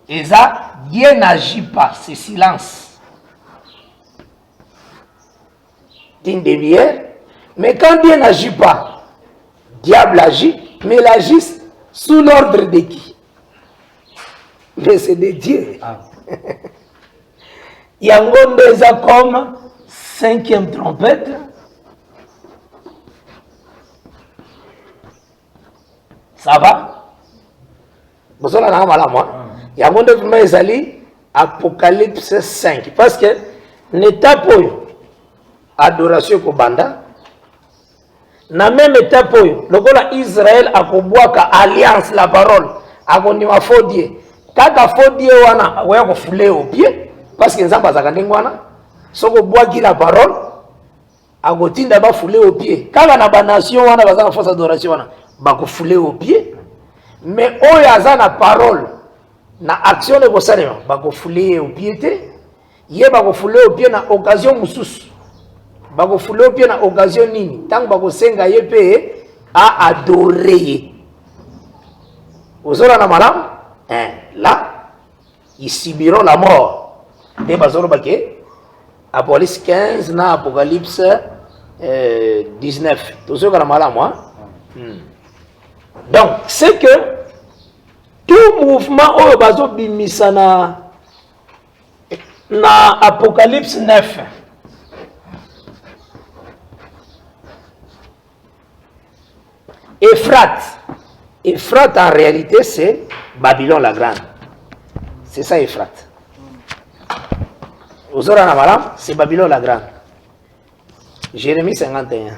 eza Dieu n'agit pas, c'est silence digne de bière. Mais quand Dieu n'agit pas, diable agit, mais il agit sous l'ordre de qui? Mais c'est de Dieu. Yango ndeza comme 5e trompette. Ça va? Vous avez la main moi. Il y a un Apocalypse 5. Parce que l'étape adoration kobanda na même étape lokola Israël akobwaka alliance la parole akondima fodie kaka fodie wana oya kofule au pied parce que nzamba azaka ndenge wana soko bwaki la parole akotinda bafule au pied kaka na banation wana baza na force adoration wana bakofule au pied mais oyo aza na parole na action de kosalema bakofule au pied te ye bakofule au pied na occasion mususu bakofule au pied na occasion nini tango bakosenga ye pe a adorer ye ozola na malamu là ils subiront la mort de bazolo bake Apocalypse 15 na Apocalypse 19 tozoka na malamu donc c'est que tout mouvement oyo bazo bimisa na Apocalypse 9 Ephrate en réalité c'est Babylone la grande. C'est ça Ephrate. Aux Ora Namalam, c'est Babylone la grande. Jérémie 51.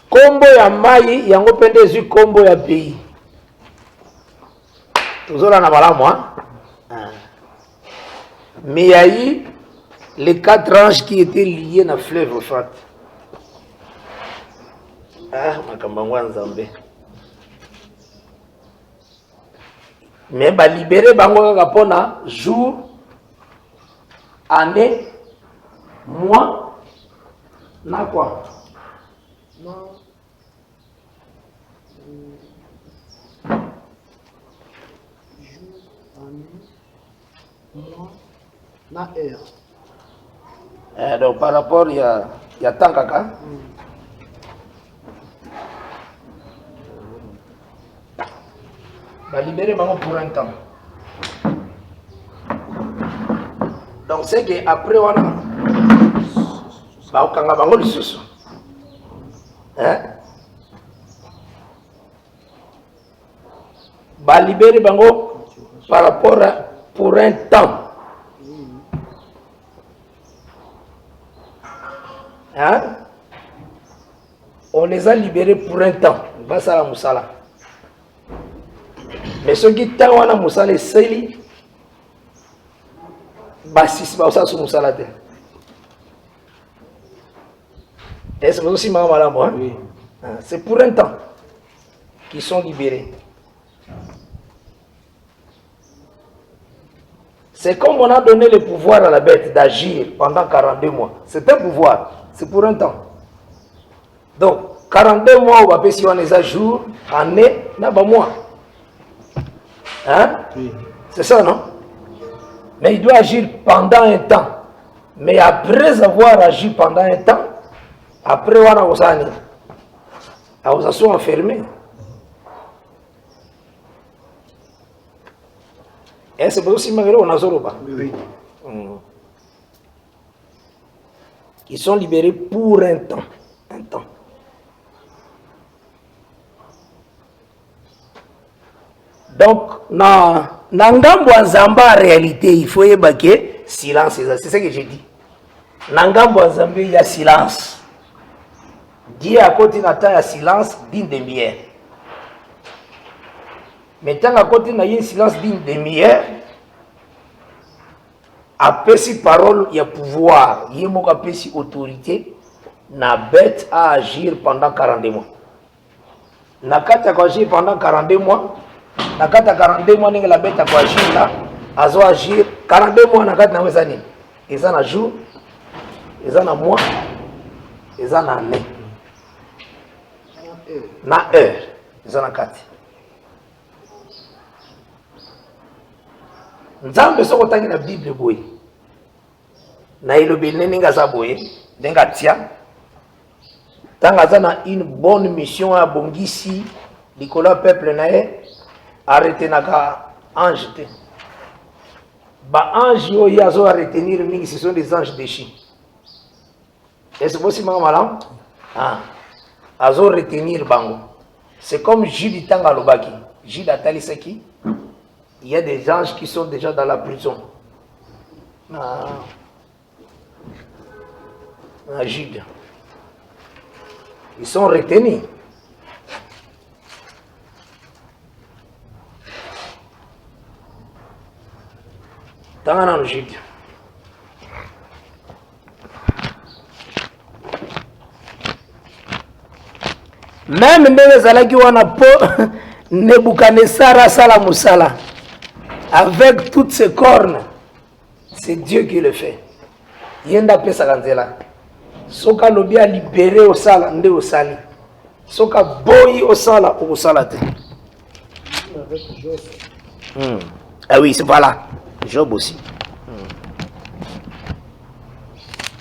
Kombo ya mai yango pende zu kombo ya pays. Aux Ora Namalam moi. Mais il y a eu les 4 anges qui étaient liés dans le fleuve Ephrate. Makambangwa nzambe. Mais ba libérer bango kaka pona jour, année, mois, na quoi? Non. Jour, année, mois, na heure. Donc par rapport il y a tant kaka. Va libérer maman pour un temps. Donc c'est que après on a ba okanga bango lisusu. Va libérer bango par rapport à pour un temps. On les a libérés pour un temps. Basala musala. Mais ceux qui t'ont wana musala seli basis ba osa musala te. Est-ce que vous aussi madame moi? Oui. C'est pour un temps qu'ils sont libérés. C'est comme on a donné le pouvoir à la bête d'agir pendant 42 mois. C'est un pouvoir, c'est pour un temps. Donc 42 mois on va passer on les jours, année, n'a pas mois. Oui. C'est ça, non? Mais il doit agir pendant un temps. Mais après avoir agi pendant un temps, après on a osani, on a sont enfermés. Et c'est pour ça qu'on a Zoroba. Oui. Ils sont libérés pour un temps. Un temps. Donc, dans Ngambo Zamba, en réalité, il faut y avoir silence. C'est ce que j'ai dit. Dans Ngambo Zamba, il y a silence. Dieu à côté il y a silence d'une demi-heure. Mais tant à côté il y a un silence d'une demi-heure, après ces paroles, il y a pouvoir, il y a autorité, na bête à agir pendant 42 mois. Na kata à agir pendant 42 mois. Nakata 42 mois la bête a quoi agir là, azo agir 42 mois nakata na weza nini? Eza na jour, eza na mois, eza na année. Na heure, eza na kati. Nzambe soko tangi na Bible boy. Na ilobi neninga za boy, denga tia. Tanga za na une bonne mission à bongisi, likola peuple na ye. Arrêtez naka ange te. Ba ange yo yazo à retenir mingi, ce sont des anges déchus. Est-ce que vous avez malam? Azo retenir bango. C'est comme Jules Tanga Lobaki. Jules Atalisaki. Il y a des anges qui sont déjà dans la prison. à Jude. Ils sont retenus. Dans Jude. Même ndenge zalaki wana po Nebuchadnezzar asala musala avec toutes ses cornes, c'est Dieu qui le fait. Yenda pesa kanzela. Soka lobi a libéré au sala nde au sali. Soka boyi au sala au sala te. Avec Job. Ah oui, c'est voilà. Job aussi.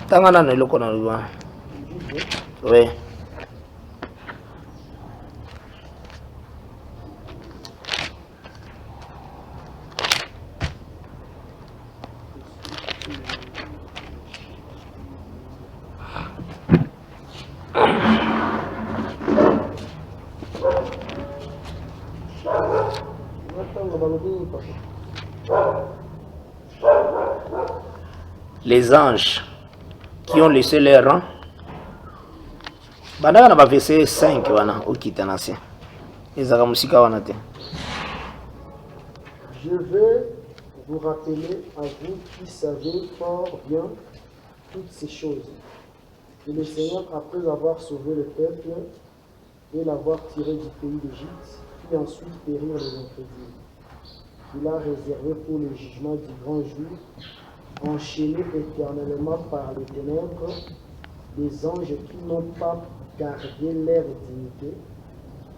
Tangana ne loko na lwa. Oui. Les anges qui ont laissé leur rang, bandaka na verset 5 wana okitanasi. Ezaka musika wana te. Je vais vous rappeler à vous qui savez fort bien toutes ces choses. Et le Seigneur, après avoir sauvé le peuple et l'avoir tiré du pays d'Égypte, fit ensuite périr les incrédules. Il a réservé pour le jugement du grand jour, enchaînés éternellement par les ténèbres, des anges qui n'ont pas gardé leur dignité,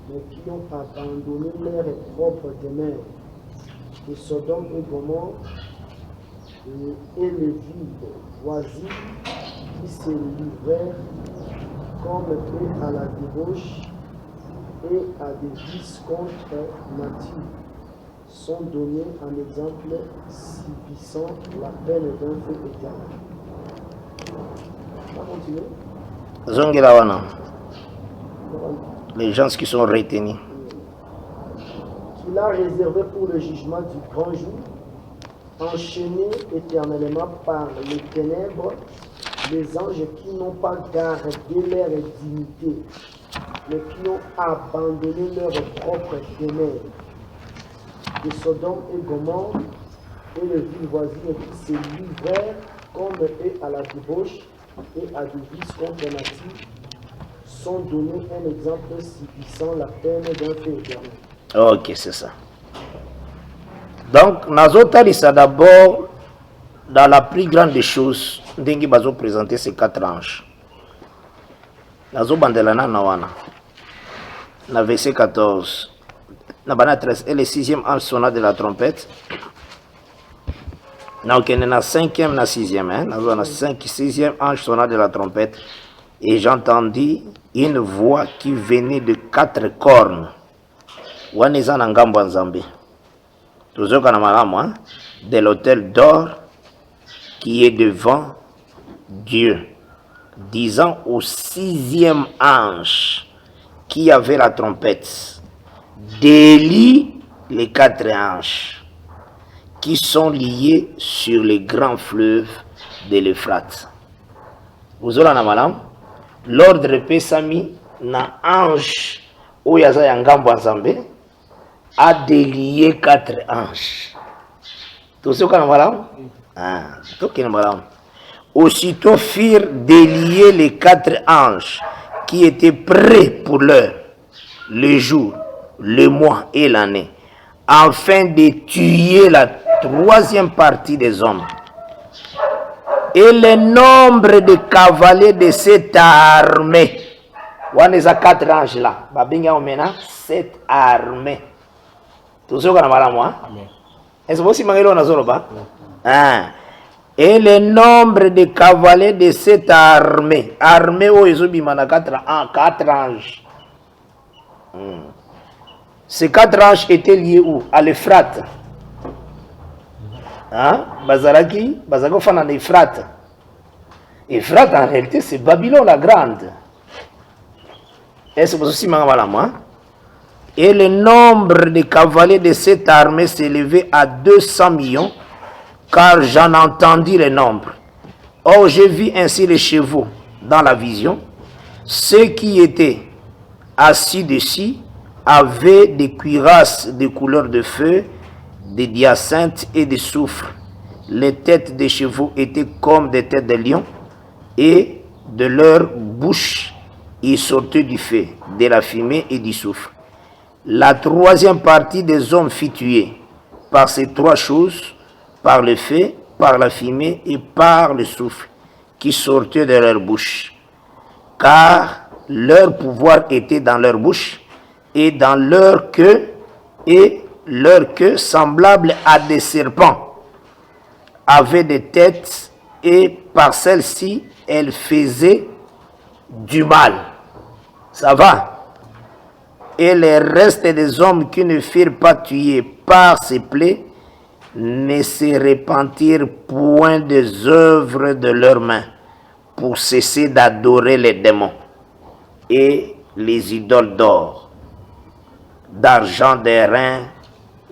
mais qui ont abandonné leur propre demeure. Et Sodome et Gomorrhe et les villes voisines qui se livrèrent comme eux à la débauche et à des vices contre nature, sont donnés un exemple subissant la peine d'un feu éternel. On va continuer. Zongela wana. Les gens qui sont retenus. Qu'il a réservé pour le jugement du grand jour, enchaînés éternellement par les ténèbres, les anges qui n'ont pas gardé leur dignité, mais qui ont abandonné leur propre demeure. De Sodome et Gomorrhe et les villes voisines qui se livrèrent comme eux à la débauche et à des vices contre nature, sont donnés un exemple subissant la peine d'un feu éternel. Ok, c'est ça. Donc, Nazotalisa d'abord, dans la plus grande des choses, Ndengi Bazo présenter ces 4 anges. Nazo Bandelana Nawana. Na verset 14. Nabana 13. Et le 6e ange sonna de la trompette. Donc, il y a 5e, na 6e. Nazo na 6e ange sonna de la trompette. Et j'entendis une voix qui venait de 4 cornes. Waneza na ngambo ya Nzambe. Tozoka na malamu de l'autel d'or qui est devant Dieu, disant au 6e ange qui avait la trompette, délie les 4 anges qui sont liés sur les grands fleuves de l'Euphrate. Ozola na malamu, l'ordre pesami na ange oyaza ya ngambo ya Nzambe a délié 4 anges. Tout ce qu'on a là, aussitôt firent délier les 4 anges qui étaient prêts pour l'heure, le jour, le mois et l'année, afin de tuer la 3e partie des hommes. Et le nombre de cavaliers de cette armée, on est à 4 anges là, babinga omena 7 armées. Tout ce qu'on a là, moi. Est-ce que vous avez et le nombre de cavaliers de cette armée. Armée où ils ont 4 anges. Ces 4 anges étaient liés où? À l'Euphrate. Bazaraki, Bazako fan en Euphrate. Euphrate en réalité c'est Babylone la grande. Est-ce que vous aussi là, moi? Et le nombre de cavaliers de cette armée s'élevait à 200 millions, car j'en entendis le nombre. Or, j'ai vu ainsi les chevaux, dans la vision, ceux qui étaient assis dessus avaient des cuirasses de couleur de feu, des hyacinthes et des soufres. Les têtes des chevaux étaient comme des têtes de lions, et de leur bouche il sortait du feu, de la fumée et du soufre. La troisième partie des hommes fut tuée par ces trois choses, par le feu, par la fumée et par le soufre qui sortait de leur bouche. Car leur pouvoir était dans leur bouche et dans leur queue, et leur queue semblable à des serpents avait des têtes, et par celles-ci elles faisaient du mal. Ça va? Et les restes des hommes qui ne furent pas tués par ces plaies ne se repentirent point des œuvres de leurs mains pour cesser d'adorer les démons et les idoles d'or, d'argent, d'airain,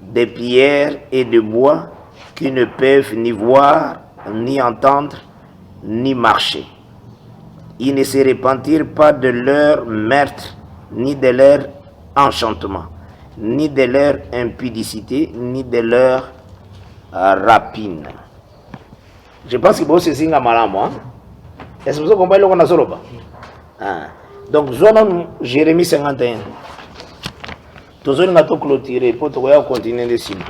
de pierre et de bois qui ne peuvent ni voir, ni entendre, ni marcher. Ils ne se repentirent pas de leur meurtre, ni de leur enchantement, ni de leur impudicité, ni de leur rapine. Je pense que vous c'est signe à malamu. Est-ce que vous comprenez le qu'on a sur le bas? Donc, zone Jérémie 51. Tous les gens clôturés pour continuer de signer.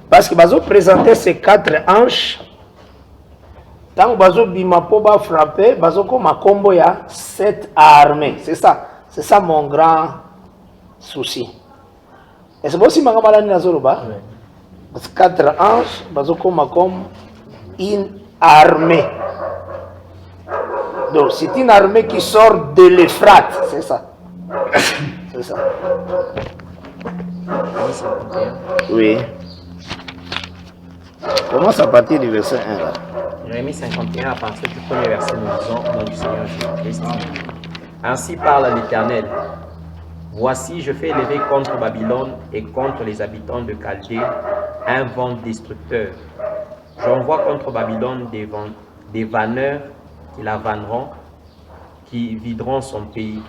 Parce que bazo présenter ces quatre anges, tant que bazo bima po ba frapper, bazo comme ma combo ya 7 armées. C'est ça mon grand souci. Et c'est aussi ma camarade Nazoroba. Parce que 4 anges, bazo comme une armée. Donc c'est une armée qui sort de l'Euphrate, c'est ça. C'est ça. Oui. Commence à partir du verset 1 là. Jérémie 51, à partir du premier verset, nous disons au nom du Seigneur Jésus-Christ. Ainsi parle l'Éternel. Voici, je fais élever contre Babylone et contre les habitants de Chaldée un vent destructeur. J'envoie contre Babylone des vanneurs qui la vanneront, qui videront son pays.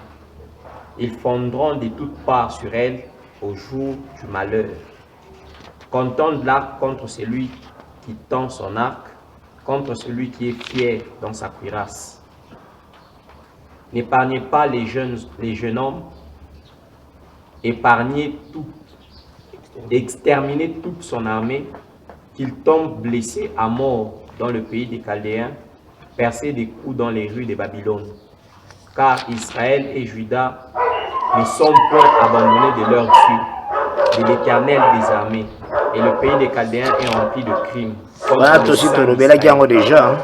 Ils fondront de toutes parts sur elle au jour du malheur. Qu'on tende l'arc contre celui qui tend son arc, contre celui qui est fier dans sa cuirasse. N'épargnez pas les jeunes hommes, exterminez toute son armée, qu'il tombe blessé à mort dans le pays des Chaldéens, percé des coups dans les rues de Babylone. Car Israël et Juda ne sont point abandonnés de leur Dieu, de l'Éternel des armées, et le pays des Chaldéens est rempli de crimes. Voilà, aussi tu rebelles qui ont déjà.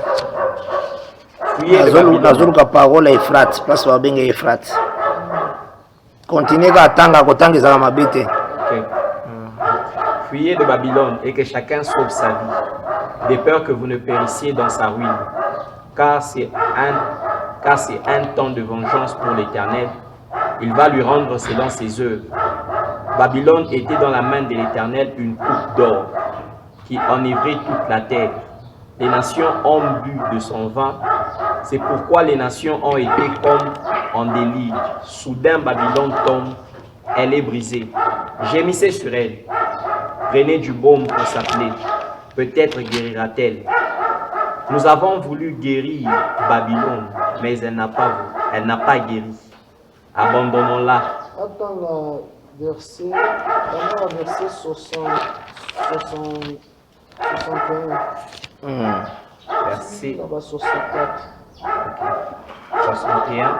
Fuyez de Babylone. La parole est Euphrate, parce que bien Euphrate. Continuez à attendre, à attendre les amabétés. Fuyez de Babylone et que chacun sauve sa vie, de peur que vous ne périssiez dans sa ruine, car c'est un temps de vengeance pour l'Éternel. Il va lui rendre selon ses œuvres. Babylone était dans la main de l'Éternel une coupe d'or qui enivrait toute la terre. Les nations ont bu de son vin. C'est pourquoi les nations ont été comme en délire. Soudain, Babylone tombe. Elle est brisée. Gémissez sur elle. Prenez du baume pour sa plaie. Peut-être guérira-t-elle. Nous avons voulu guérir Babylone, mais elle n'a pas guéri. Abandonnons-la. Attends le verset 61. Verset Là-bas, 64. 61.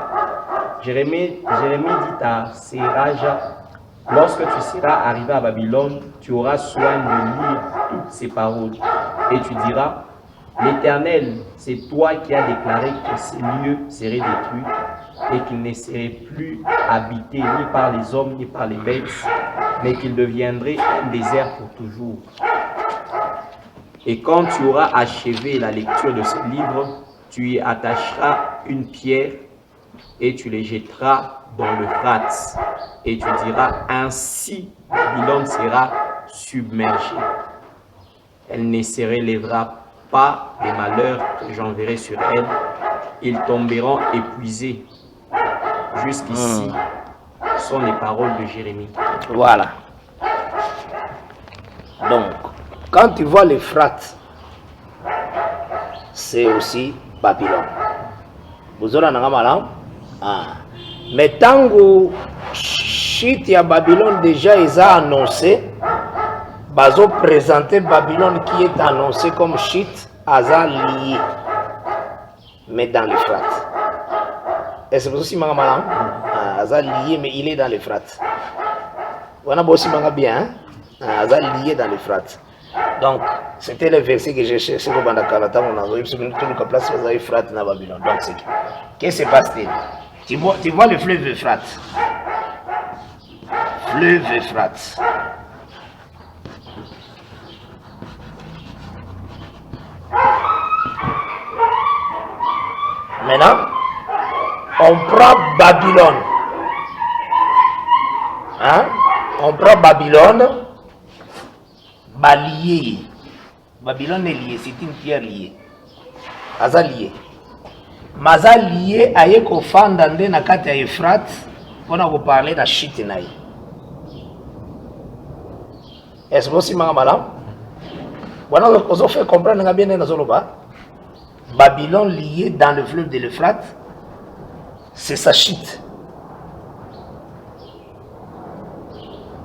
Jérémie dit à Séraja, lorsque tu seras arrivé à Babylone, tu auras soin de lire toutes ces paroles. Et tu diras, l'Éternel, c'est toi qui as déclaré que ces lieux seraient détruits et qu'ils ne seraient plus habités ni par les hommes ni par les bêtes, mais qu'ils deviendraient un désert pour toujours. Et quand tu auras achevé la lecture de ce livre, tu y attacheras une pierre et tu les jetteras dans l'Euphrate. Et tu diras, ainsi Babylone sera submergée. Elle ne se relèvera pas des malheurs que j'enverrai sur elle. Ils tomberont épuisés. Jusqu'ici sont les paroles de Jérémie. Voilà. Donc, quand tu vois l'Euphrate, c'est aussi Babylone. Vous aurez un malam. Mais tant que chute à Babylone déjà ils ont annoncé, ils ont présenté Babylone qui est annoncé comme chute, Asa lié, mais dans l'Euphrate. Et c'est pour ça que malam, Asa lié, mais il est dans l'Euphrate. On a aussi bien, Asa lié dans l'Euphrate. Donc, c'était le verset que j'ai cherché au Bandakalata, on a vu tout le place où l'Euphrate dans Babylone. Donc, qu'est-ce qui se passe-t-il? Tu vois le fleuve Euphrate. Fleuve Euphrate. Maintenant, on prend Babylone. Hein? On prend Babylone. Lié. Babylone est lié, c'est une pierre liée. Aza lié. Maza lié à Yekofanda nde na kati ya Euphrate pour nous parler de la chute naïe. Est-ce que vous avez malam? Voilà, vous avez fait comprendre bien dans Zoloba. Babylone lié dans le fleuve de l'Euphrate, c'est sa chute.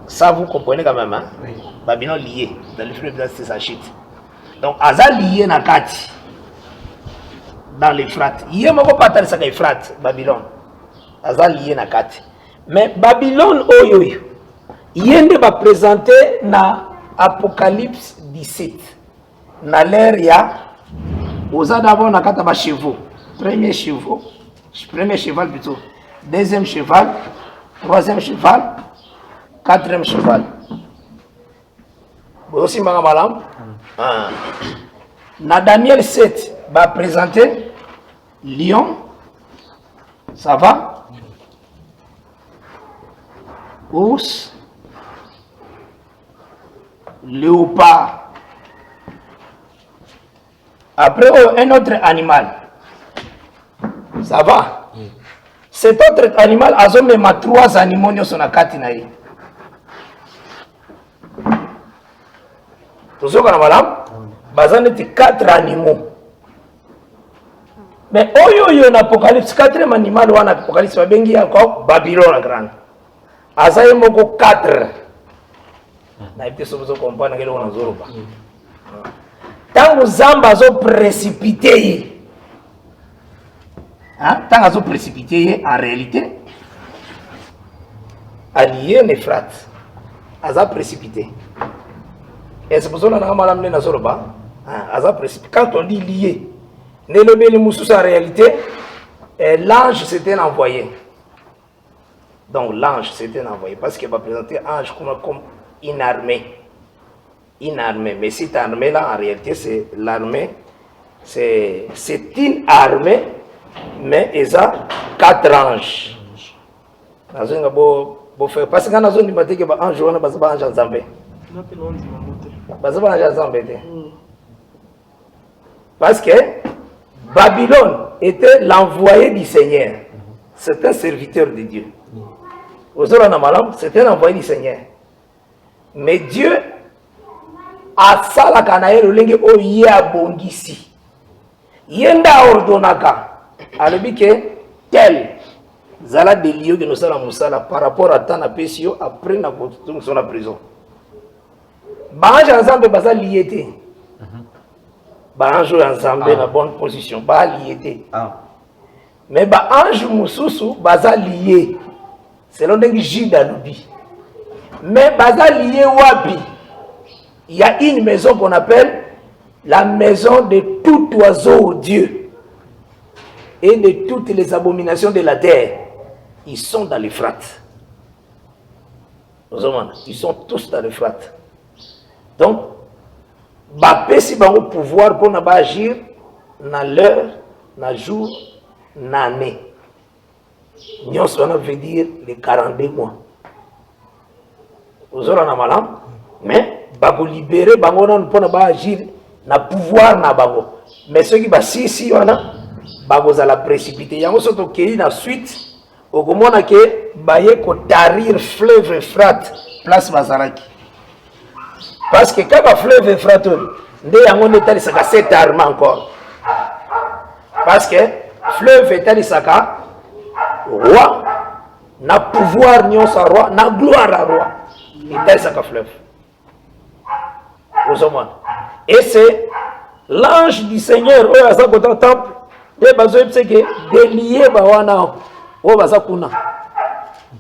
Ça vous comprenez quand même, hein? Oui. Babylone lié dans le fleuve, c'est sa chute. Donc, Aza lié na kati. Dans l'Euphrate. Il y a pas de ça l'Euphrate, Babylone. Aza lié na kati. Mais Babylone oyo yende va présenter na Apocalypse 17. Na l'ère ya oza d'abord na kata ba chevaux. Premier cheval plutôt. Deuxième cheval, troisième cheval, quatrième cheval. Aussi malam. Na Daniel 7 va présenter lion, ça va? Ours, léopard. Après, un autre animal. Ça va? Cet autre animal a même 3 animaux qui sont à Katinaï. Vous savez, madame? Bazan était 4 animaux. Mais oyo en Apocalypse, 4e animal ou en Apocalypse, il y a encore Babylone la grande. Azaï moko 4. Na été ce que vous comprenez que l'on a zoroba. Tant que Zamba zo précipité, hein, tant que zo précipité en réalité, allié l'Euphrate, Aza précipité. Et c'est pour ça que nous avons dit zoroba. Quand on dit lié, en réalité, l'ange s'était envoyé. Donc l'ange s'était envoyé parce qu'il va présenter l'ange comme une armée. Une armée. Mais cette armée-là, en réalité, c'est l'armée. C'est une armée, mais il y a 4 anges. Parce que quand on dit que l'ange, on a besoin d'un ange. Parce que Babylone était l'envoyé du Seigneur. C'est un serviteur de Dieu. C'est un envoyé du Seigneur. Mais Dieu a ça la canaille le lingue au yé bongisi. Yenda ordonaka. Alors que tel zala de lieux que nous allons musala par rapport à Tana Pesio après na son la prison. Bange ensemble basa liété. Bange ensemble na bonne position ba liété. Mais ba ange mususu basa lié. Selon des Judas Loubi. Mais basa lié wabi. Il y a une maison qu'on appelle la maison de tout oiseau Dieu et de toutes les abominations de la terre. Ils sont dans l'Euphrate. Ils sont tous dans l'Euphrate. Donc, si vous avez le pouvoir pour agir dans l'heure, dans le jour, dans l'année. nyonso wana veut dire les 42 mois. Ozora na malam, mais bako libérer bango na mpona ba agir na pouvoir na bango. Mais ceux qui ba si wana bako za la précipité. Yango soto kei na suite okomona ke baye ko tarir fleuve Euphrate place bazalaki. Parce que quand le fleuve Euphrate nde yango netalisaka cet arme encore. Parce que fleuve etalisaka roi na pouvoir nyonso à roi na gloire à roi. Etalisaka fleuve. Et c'est l'ange du Seigneur oyo aza kota temple et bazoyi pseke délier bawana oyo baza kuna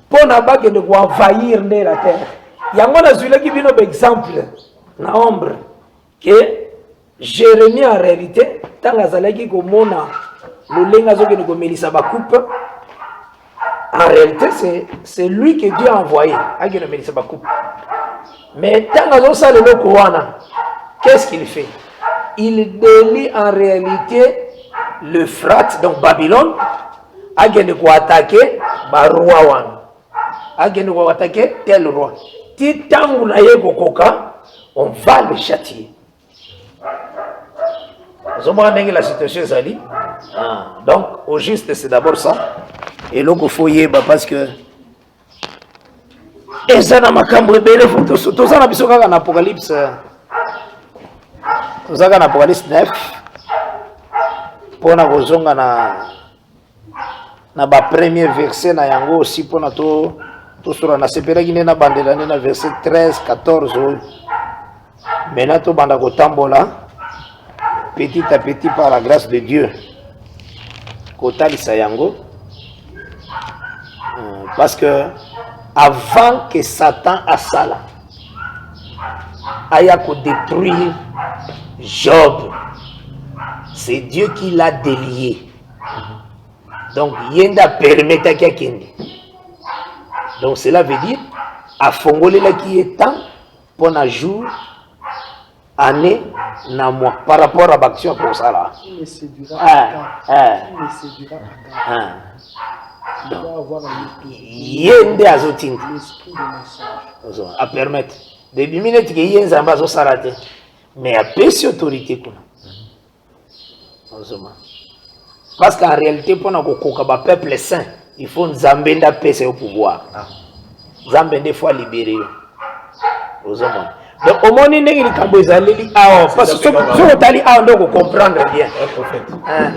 pona bakende ko envahir nde la terre. Yango nazwilaki bino exemple na ombre que Jérémie en réalité tant azalaki komona lolenga zokende komelisa bakupe. En réalité c'est lui que Dieu a envoyé akende komelisa bakupe. Mais tant azosala eloko wana, qu'est-ce qu'il fait? Il délie en réalité l'Euphrate, donc Babylone, akende ko attaquer ba roi wana. Akende ko attaquer tel roi. Ti tangu na ye kokoka, on va le châtier. Vous comprenez la situation Zali? Donc au juste c'est d'abord ça. Et là il faut y aller parce que et ça na makambo ebele tout ça na biso kaka na Apocalypse. Tout ça na Apocalypse 9. Pona kozonga na ba premier verset na yango aussi pona to sura na sepelaki na bandela na verset 13 14. Maintenant to banda kotambola petit à petit par la grâce de Dieu. Kotalisa yango parce que avant que Satan asala aya ko détruire Job, c'est Dieu qui l'a délié. Donc yenda permettre qu'il kende. Donc cela veut dire à fongolela qui est temps pour un jour année na mois par rapport à l'action pour ça là. Il me séduira il me séduira il doit avoir un yende azotinde l'esprit de mensonge à permettre de minutes que yenza mbazo sarate mais à pèse autorité kuna. Parce qu'en réalité pour na kokoka ba peuple saint il faut nzambe nda pèse au pouvoir. Nzambe des fois libérer. Ozoma. Donc au moins ndenge likambo ezaleli awa parce que so tali awa ndoko comprendre bien. Prophète.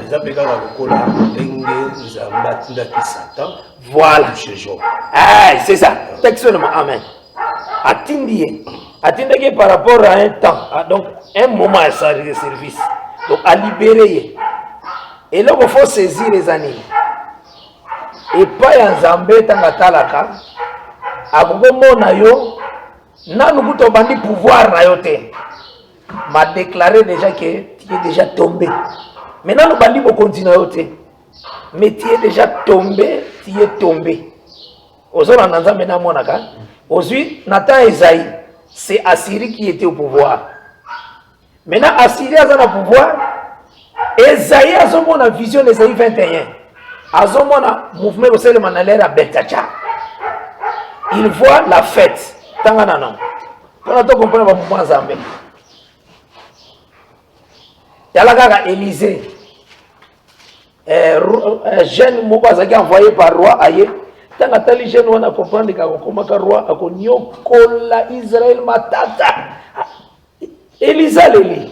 Les appelés dans le cola ndenge nzamba tinda ki Satan. Voilà. Chez Job. Ah, c'est ça. Textuellement, amen. Attendez par rapport à un temps, donc un moment à sa service, donc à libérer. Et là, il faut saisir les animaux. Et pas un zambé tangatalaka, à Gogo Nayo, n'a nous bandi pouvoir nayote. M'a déclaré déjà que tu es déjà tombé. Maintenant, nous bandi vont continuer. Mais tu es déjà tombé, tu es tombé. Aujourd'hui, Nathan et Esaïe, c'est Assyrie qui était au pouvoir. Maintenant, Assyrie a le pouvoir. Esaïe a une vision d'Esaïe 21. A un mouvement au sein de Manalère à Betacha. Il voit la fête. Tanganana. Pour nous comprendre le mouvement Zambé. Il y a la Élysée. Jeune Moubazaki envoyé par roi Aye. Tant que les jeunes on a compris que roi a connu Kola Israël matata. Elisa Leli.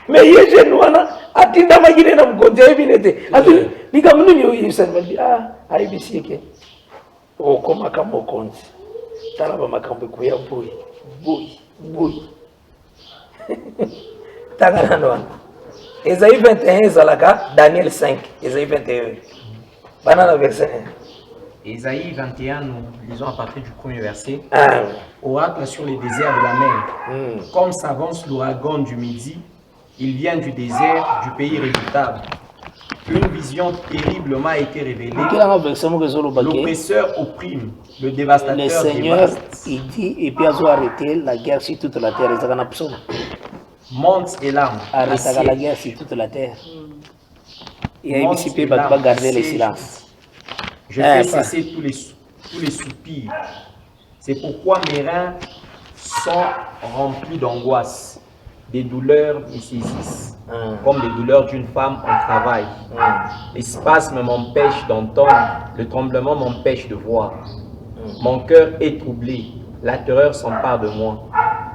Mais les jeunes on a atteint ma guinée na mkonje binete. Ati ni kama nini yisa mali IBC ke. O koma kama konzi. Tala ba makambo kuya boy. Tangana no. Esaïe 21 zalaka Daniel 5 Esaïe 21. Banana verset 1. Ésaïe 21, nous lisons à partir du premier verset. Oracle sur les déserts de la mer. Comme s'avance l'ouragan du midi, il vient du désert, du pays redoutable. Une vision terrible m'a été révélée. L'oppresseur opprime, le dévastateur le Seigneur, dévaste. il dit, et puis il a arrêté la guerre sur toute la terre. Monte et larmes. Arrêtera la guerre sur toute la terre. Il y a monte ici, des bah, tu vas larmes, garder le siège. silence. Je fais cesser tous les soupirs. C'est pourquoi mes reins sont remplis d'angoisse. Des douleurs me saisissent, comme les douleurs d'une femme en travail. Les spasmes m'empêchent d'entendre, le tremblement m'empêche de voir. Mon cœur est troublé, la terreur s'empare de moi.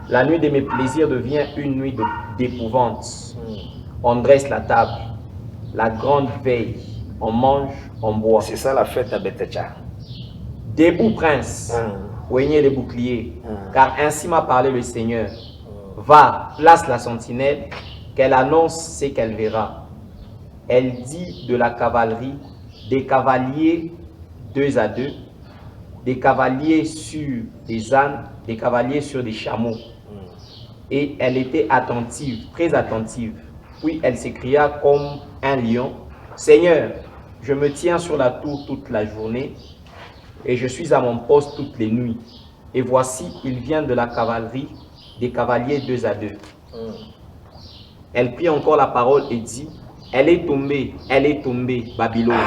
La nuit de mes plaisirs devient une nuit d'épouvante. On dresse la table, la grande veille, on mange, on boit. C'est ça la fête à Betecha. Debout, prince, oignez les boucliers, car ainsi m'a parlé le Seigneur. Va, place la sentinelle, qu'elle annonce ce qu'elle verra. Elle dit de la cavalerie, des cavaliers 2 à 2, des cavaliers sur des ânes, des cavaliers sur des chameaux. Et elle était attentive, très attentive. Puis elle s'écria comme un lion, « Seigneur, je me tiens sur la tour toute la journée, et je suis à mon poste toutes les nuits. Et voici, il vient de la cavalerie, des cavaliers 2 à 2. Elle prit encore la parole et dit, elle est tombée, Babylone.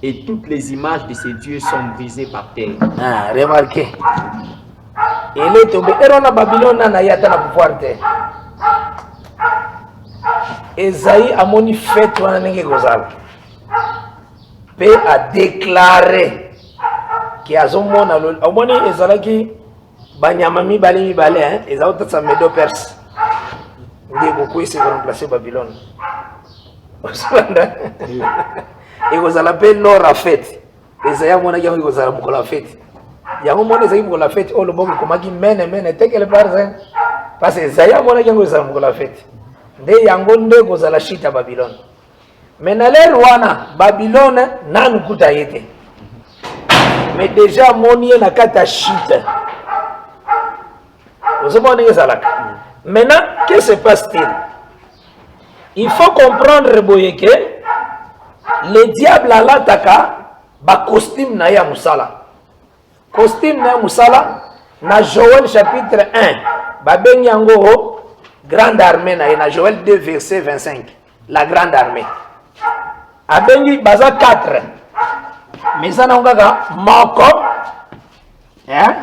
Et toutes les images de ces dieux sont brisées par terre. Remarquez. Elle est tombée. Et on a Babylone, on a yata na pouvoir terre. Esaïe a moni fait, on a n'engé gozal. P a déclaré qu'il y a un monde à l'autre. Au moins, Esaïe Banyamami Bali Balé, hein, ils ont tous Médo Perse. Ils beaucoup ici pour remplacer Babylone. Et vous allez appeler Nord à fête. Et ça y a mon agent qui vous a la fête. Il y a un moment où vous la fête, oh le bon comment qui mène, tel que le parrain. Parce que ça y a mon agent qui vous a la fête. Dès Yangonde, vous allez chita Babylone. Mais dans les Rwanda, Babylone n'a pas été. Mais déjà, mon yé n'a qu'à chita. Maintenant, que se passe-t-il? Il faut comprendre Boye que le diable a l'attaque ba costume na ya musala. Costume na musala na Joël chapitre 1. Ba benyango grande armée na Joël 2 verset 25. La grande armée. Abengi baza 4. Mais ça n'a pas moko. Hein?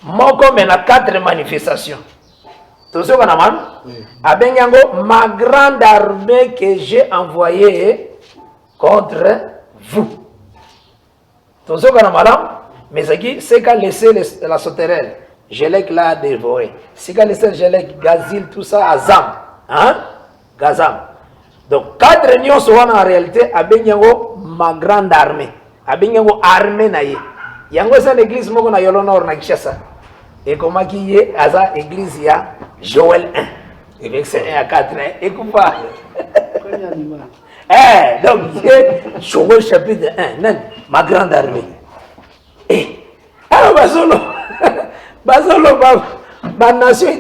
Moko mena 4 manifestations. Tout ce qu'on a mal. Abenyango, ma grande armée que j'ai envoyée contre vous. Tout ce qu'on a mal. Mais c'est qu'à laisser la sauterelle. Jelek l'a dévoré. C'est qu'à laisser Jelek, Gazil, tout ça, Azam. Hein? Gazam. Donc, 4 nions sont en réalité, Abenyango, ma grande armée. Abenyango, armée naïe. Yango c'est l'église moko na Yolonor na Kishasa. Et comment qui est à sa église il y a Joël 1. Et verset 1 à 4. Écoute pas. Donc c'est Joël chapitre 1. Non, ma grande armée. Et alors Basolo ma nation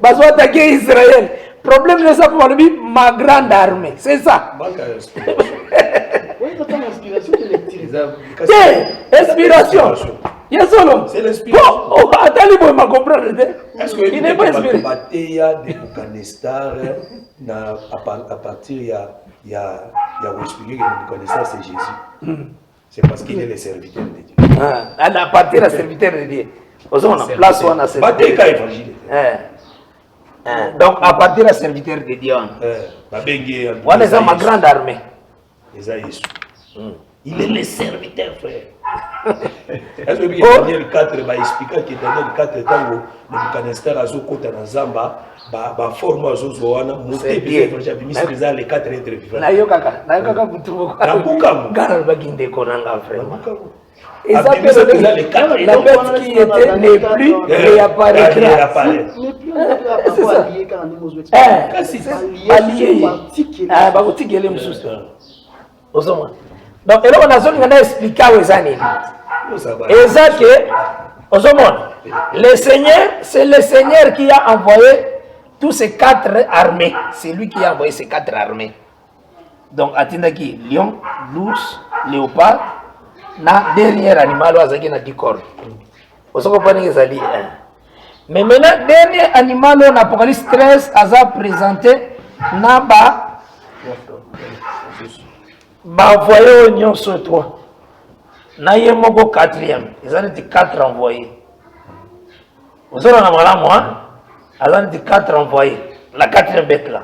Bazo attaquer Israël. Problème de ça pour lui, ma grande armée. C'est ça. Inspiration. C'est l'inspiration. Bon, attendez, vous m'avez compris. Est-ce que il n'est pas inspiré? Il y a des Boucanestar à partir, il y a expliqué que le Boucanestar c'est Jésus. C'est parce qu'il est le serviteur de Dieu. À partir du serviteur de Dieu. On a place où on a serviteur. Donc à partir du serviteur de Dieu. On est ma grande armée. Il est le serviteur, frère. Est-ce que Daniel 4 va expliquer que Daniel 4 tango le Boucanestar a zokota na zamba ba forme zozoana monter peut-être j'ai mis déjà les 4 êtres vivants. Na yo kaka butumo. Na bukamu. Gana baginde konanga vraiment. Et ça fait la bête qui était n'est plus réapparaître. N'est plus allié quand on est allié. Ah ba kutikele msusu. Ozoma. Donc, et là, on a besoin d'expliquer aux années. Et ça que, le Seigneur, c'est le Seigneur qui a envoyé tous ces 4 armées. C'est lui qui a envoyé ces 4 armées. Donc, Atindaki, lion, l'ours, léopard, na dernier animal, qui a 10 cornes. Vous comprenez que ça mais maintenant, dernier animal, en Apocalypse 13, a présenté Naba, voyez oignon sur toi. Naye moko quatrième. Ils ont dit 4 envoyés. Vous avez dit 4 envoyés. La 4e bête là.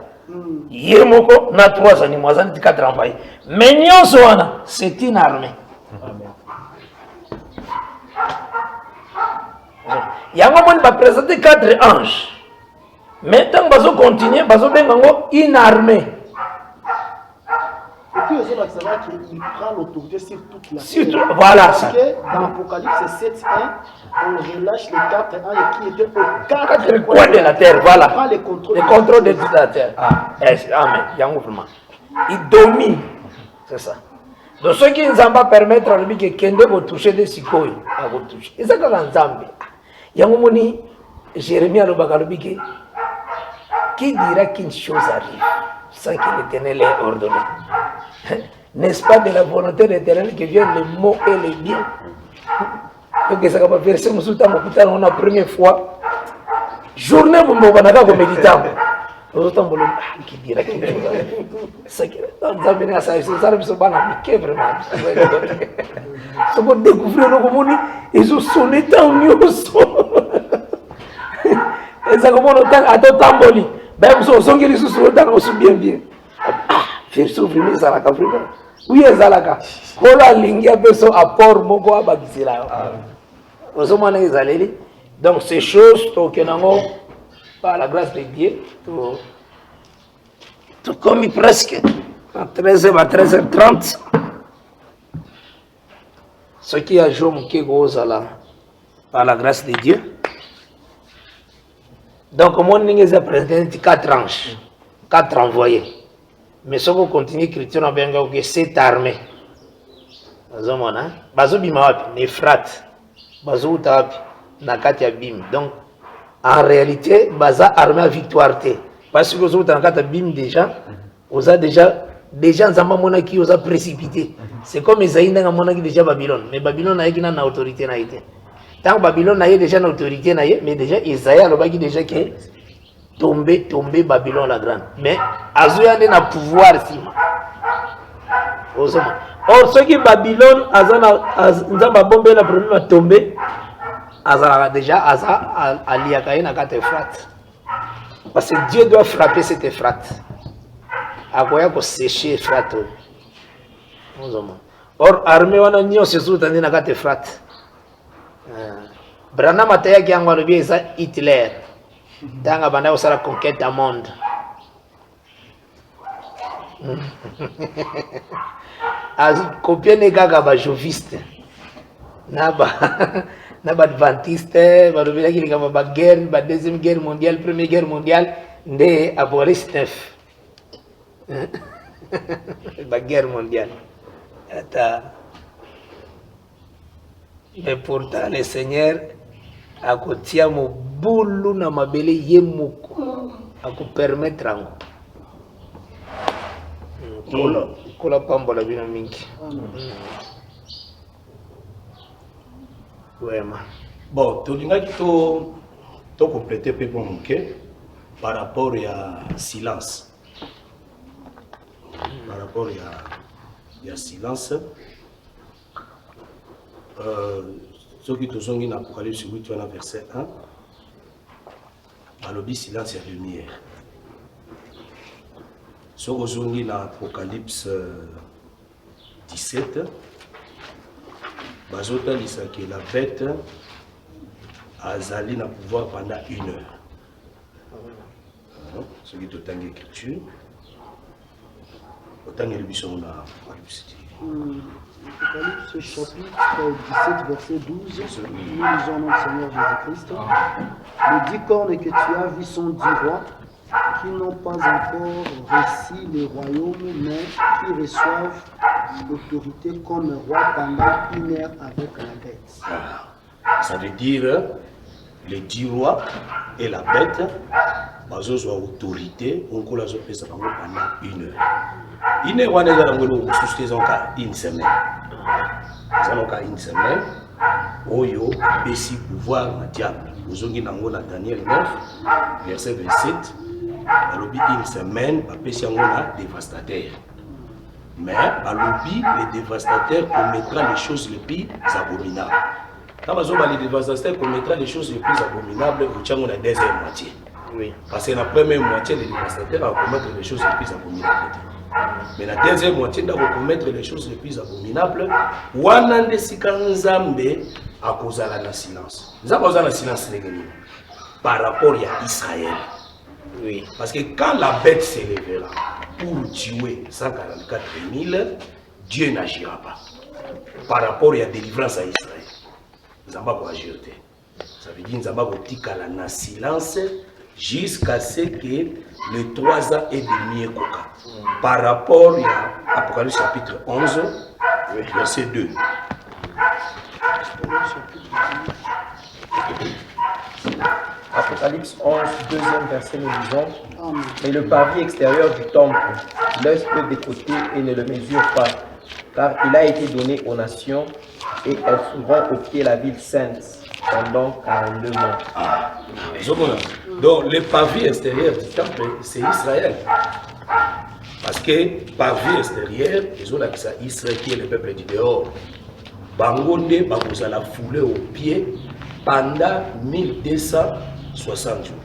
Yemoko na 3 animaux. Ils ont dit 4 envoyés. Mais Nyonsoana, c'est une armée. Il y a un moment où il va présenter 4 anges. Maintenant, il va continuer, il va une armée. Et puis, il prend l'autorité sur toute la terre. Voilà ça. Parce que dans l'Apocalypse 7.1, on relâche les 4 anges qui étaient aux 4 coins de la terre. Voilà. Il prend les contrôles de toute la terre. Amen. Il domine. C'est ça. Donc, ceux qui ne savent pas permettre à lui que Kende va toucher des sikoy, à vous toucher. Et ça, quand on Zambie. Il y a un moment où Jérémie a le bagalobi qui dira qu'une chose arrive sans que l'Éternel ait ordonné. N'est-ce pas de la volonté de l'Éternel que viennent les mots et les biens? Donc ça va verser mon soutien on a première fois. Journée mon bon banaga comme méditant. Nous autres qui dira qu'une chose arrive. Ça qui dans Zambie ça me semble piqué vraiment. Ça va découvrir le monde ils ont sonné tant mieux. Et ça commence à tamboli. Ben, vous avez dit que bien. Faire souffrir, mais ça va vraiment. Oui, ça va. Kola lingia peso apport moko abakisila. Osomana ezaleli. Donc ces choses tokenango par la grâce de Dieu tout comme presque à 13h à 13h30. Ce qui a joué mon kego par la grâce de Dieu. Donc, mon ligne a présenté 4 anges, 4 envoyés. Mais si vous continuez l'écriture, on va voir que cette armée, Bazo Bimawapi, Nefrat, Bazo Utawapi, Nakati Abim. Donc, en réalité, Baza armée à victoire. Parce que vous avez Nakati Abim déjà, vous avez déjà Zamba Monaki, vous avez précipité. C'est comme Esaïe n'a Monaki déjà Babylone. Mais Babylone n'a une autorité. Tant que Babylone a déjà une autorité, mais déjà Isaïe a déjà qui tombé Babylone la grande. Mais Azuya a un pouvoir ici. Or, ceux qui Babylone, Nzamba Bombe la première tombé, Azara déjà Aliakaï n'a qu'à Euphrate. Parce que Dieu doit frapper cette Euphrate. Akoya ko sécher Euphrate. Or, armée wana nyo se soutenu n'a qu'à Euphrate. Branham ataya qui a bien ça Hitler. Dans la bande la conquête du monde. As copier les gars ba joviste. Naba adventiste, ba revela qui les ba guerre, ba deuxième guerre mondiale, première guerre mondiale, ndé à Boris Neuf. Ba guerre mondiale. Mais pourtant, le Seigneur a côté mon boulot na mabele yemoko a ko permettre ango. Kola pambola bina mingi. Vraiment. Bon, tolingaki to compléter peu pour manquer par rapport à silence. Par rapport à silence. Ce qui te sont dans l'Apocalypse 8, verset 1, Balobi silence et lumière. Ce qui sont dans l'Apocalypse 17, Bazota dit que la bête a zali na pouvoir pendant 1 heure. Ce qui est autant d'écriture, autant d'émission dans l'Apocalypse. Apocalypse chapitre 17, verset 12, nous lisons notre Seigneur Jésus-Christ. Les 10 cornes que tu as vues sont 10 rois qui n'ont pas encore réussi les royaumes, mais qui reçoivent l'autorité comme roi pendant 1 heure avec la bête. Ça veut dire les 10 rois et la bête, ils ont autorité, on peut les faire pendant 1 heure. 1 heure, on a une semaine. Ils ont une semaine. Oyo, Bessi pouvoir, diable. Vous avez dans Daniel 9, verset 27. balobi une semaine, bapesi yango na dévastateur. Mais balobi, les dévastateurs commettra les choses les plus abominables. Quand les dévastateurs commettra les choses les plus abominables, vous tient la deuxième moitié. Oui. Parce que la première moitié, les dévastateurs vont commettre les choses les plus abominables. Mais la deuxième moitié, ils vont commettre les choses les plus abominables. Wanande sikanzambe à cause de la silence. Nous avons la silence par rapport à Israël. Oui. Parce que quand la bête s'élèvera pour tuer 144 000, Dieu n'agira pas. Par rapport à la délivrance à Israël. Nous avons pas agir. Ça veut dire que nous avons la silence jusqu'à ce que le 3 ans et demi coca. Par rapport à Apocalypse chapitre 11, verset 2. Apocalypse 11, deuxième verset, nous disons: mais le pavé extérieur du temple, laisse-le de côté et ne le mesure pas, car il a été donné aux nations et elles feront au pied la ville sainte pendant 42 mois. Donc le pavé extérieur du temple, c'est Israël. Parce que pavé extérieur, ils ont l'accès à Israël qui est le peuple du dehors. Bangonde, vous allez fouler au pied pendant 1260 jours.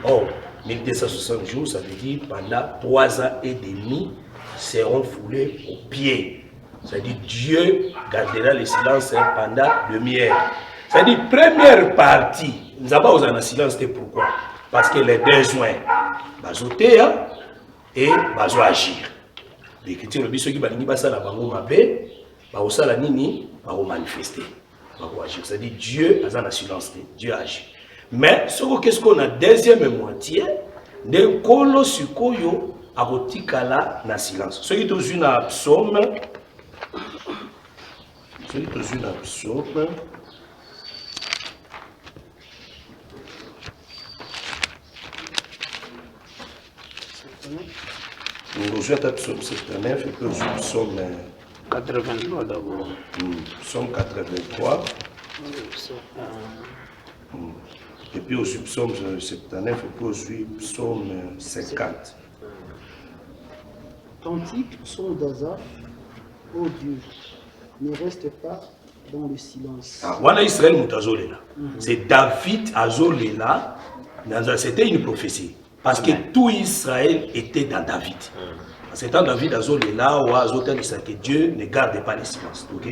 Or, 1260 jours, ça veut dire pendant 3 ans et demi, seront foulés au pied. C'est-à-dire Dieu gardera le silence pendant demi-heure. C'est-à-dire première partie, nous avons besoin de silence, c'était pourquoi? Parce que les besoins, bazoter et bazo agir. L'écriture le biso qui balingi basala bango mabe, baosala nini, bao manifester, bao agir. C'est-à-dire Dieu a un silence, Dieu agit. Mais qu'est-ce qu'on a deuxième moitié, de kolo sukoyo agotikala na silence. Ce qui est une psaume, ce qui est une psaume. Nous jouons à psaume 79 et puis psaume 83 d'abord. Psaume 83. Et puis aussi psaume 79 et puis aussi psaume 50. Cantique, psaume d'Azaph, ô Dieu, ne reste pas dans le silence. Voilà Israël Moutazolela. C'est David Azolela. C'était une prophétie. Parce que tout Israël était dans David. C'est dans David Azolela ou Azotel que Dieu ne garde pas le silence. Ok?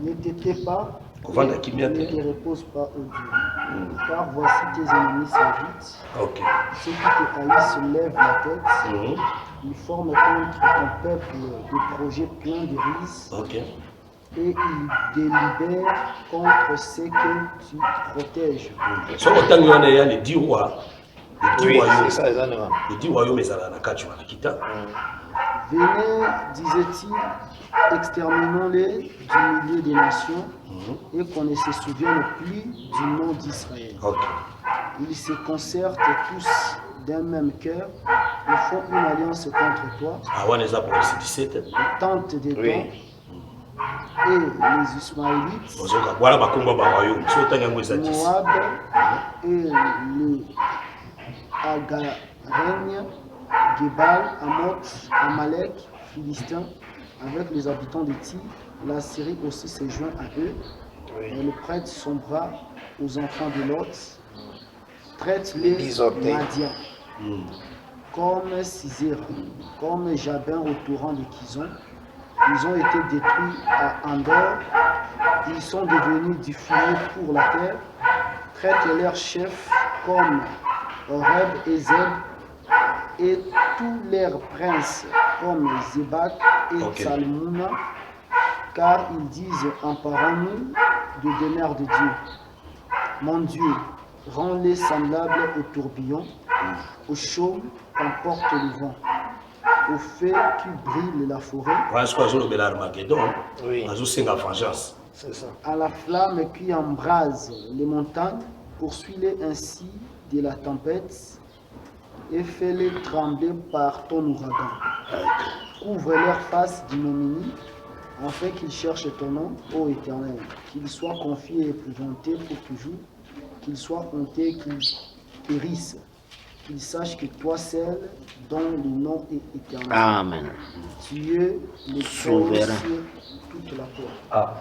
Ne t'étais pas, ne te repose pas, ô Dieu. Car voici tes ennemis s'agitent. Ok. Ceux qui te haïssent se lèvent la tête. Ils forment contre ton peuple des projets pleins de rises. Ok. Et ils délibèrent contre ceux que tu protèges. Ce que tu as dit, les 10 rois. Oui, c'est ça, exactement. Les 10 royaumes, mais ça n'a pas quitté. Venez, disait-il, exterminons-les du milieu des nations et qu'on ne se souvienne plus du nom d'Israël. Okay. Ils se concertent tous d'un même cœur et font une alliance contre toi. Ah, on les a pour les 17. Tentent des temps. Et les Ismaélites, Moab et les Agarènes, Gebal, Amoth, Amalek, Philistins, avec les habitants de Tyr, la Syrie aussi s'est joint à eux. Elle prête son bras aux enfants de Lot, traite les Madians, comme Sisera, comme Jabin au torrent de Kizon. Ils ont été détruits à Andor, ils sont devenus du fumier pour la terre, traitent leurs chefs comme Horeb et Zeb, et tous leurs princes comme Zébak et Salmouna, car ils disent: emparons-nous de demeure de Dieu. Mon Dieu, rends-les semblables au tourbillon, au chaume qu'emporte le vent, au feu qui brille la forêt, à la flamme qui embrase les montagnes, poursuis-les ainsi de la tempête et fais-les trembler par ton ouragan. Couvre leur face d'ignominie, afin qu'ils cherchent ton nom, ô Éternel, qu'ils soient confiés et épouvantés pour toujours, qu'ils soient hontés, qu'ils périssent. qu'ils sachent que toi seul, dont le nom est éternel, Amen. tu es le Souverain. sur toute la terre. Ah,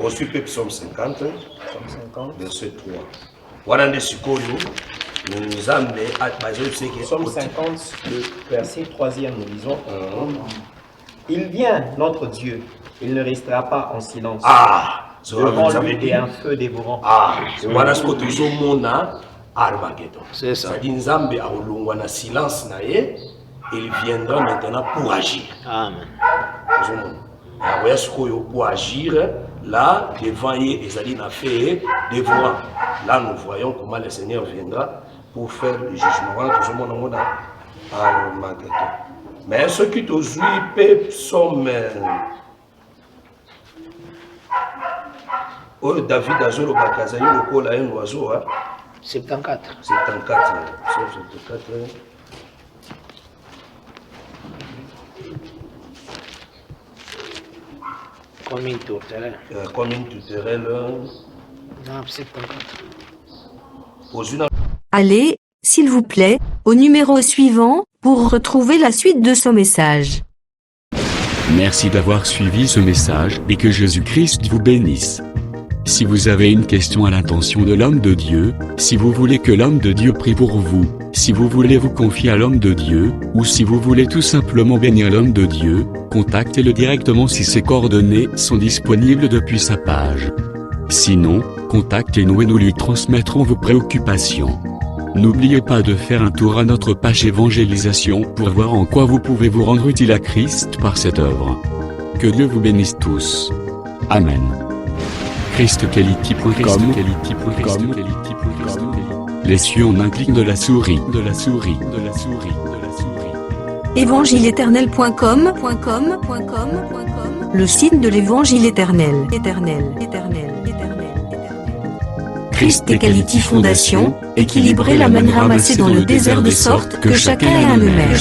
aussi peu psaume 50, Psaume 50. verset 3. Voilà nde sikoyo nzambe bazoseke Psaume 50, le verset 3e, nous lisons. Il vient, notre Dieu, il ne restera pas en silence. Ah, Devant nzambe lui et un feu dévorant. Ah, wana siko tozomona Armageddon. C'est ça. C'est-à-dire nzambe akolongwa na silence na ye, il viendra maintenant pour agir. Amen. Ozomona. Akoya sikoyo pour agir, là, devant ye ezali na fait dévorant. Là, nous voyons comment le Seigneur viendra pour faire le jugement. Voilà, tozomona mona Armageddon. Mais ceux qui t'osent psaume oyo David azolobaka azali lokola ye oiseau 74. 74 psaume 74 Comme une tourterelle. comme une tourterelle Non, 74. posée dans Allez, s'il vous plaît, au numéro suivant, pour retrouver la suite de ce message. Merci d'avoir suivi ce message et que Jésus-Christ vous bénisse. Si vous avez une question à l'intention de l'homme de Dieu, si vous voulez que l'homme de Dieu prie pour vous, si vous voulez vous confier à l'homme de Dieu, ou si vous voulez tout simplement bénir l'homme de Dieu, contactez-le directement si ses coordonnées sont disponibles depuis sa page. Sinon, contactez-nous et nous lui transmettrons vos préoccupations. N'oubliez pas de faire un tour à notre page évangélisation pour voir en quoi vous pouvez vous rendre utile à Christ par cette œuvre. Que Dieu vous bénisse tous. Amen. ChristQuality.com. Les cieux en un clic de la souris. Évangile-éternel.com, le site de l'évangile éternel. Christ Equality Fondation, équilibrer la manne ramassée dans le désert de sorte que chacun ait un le maire.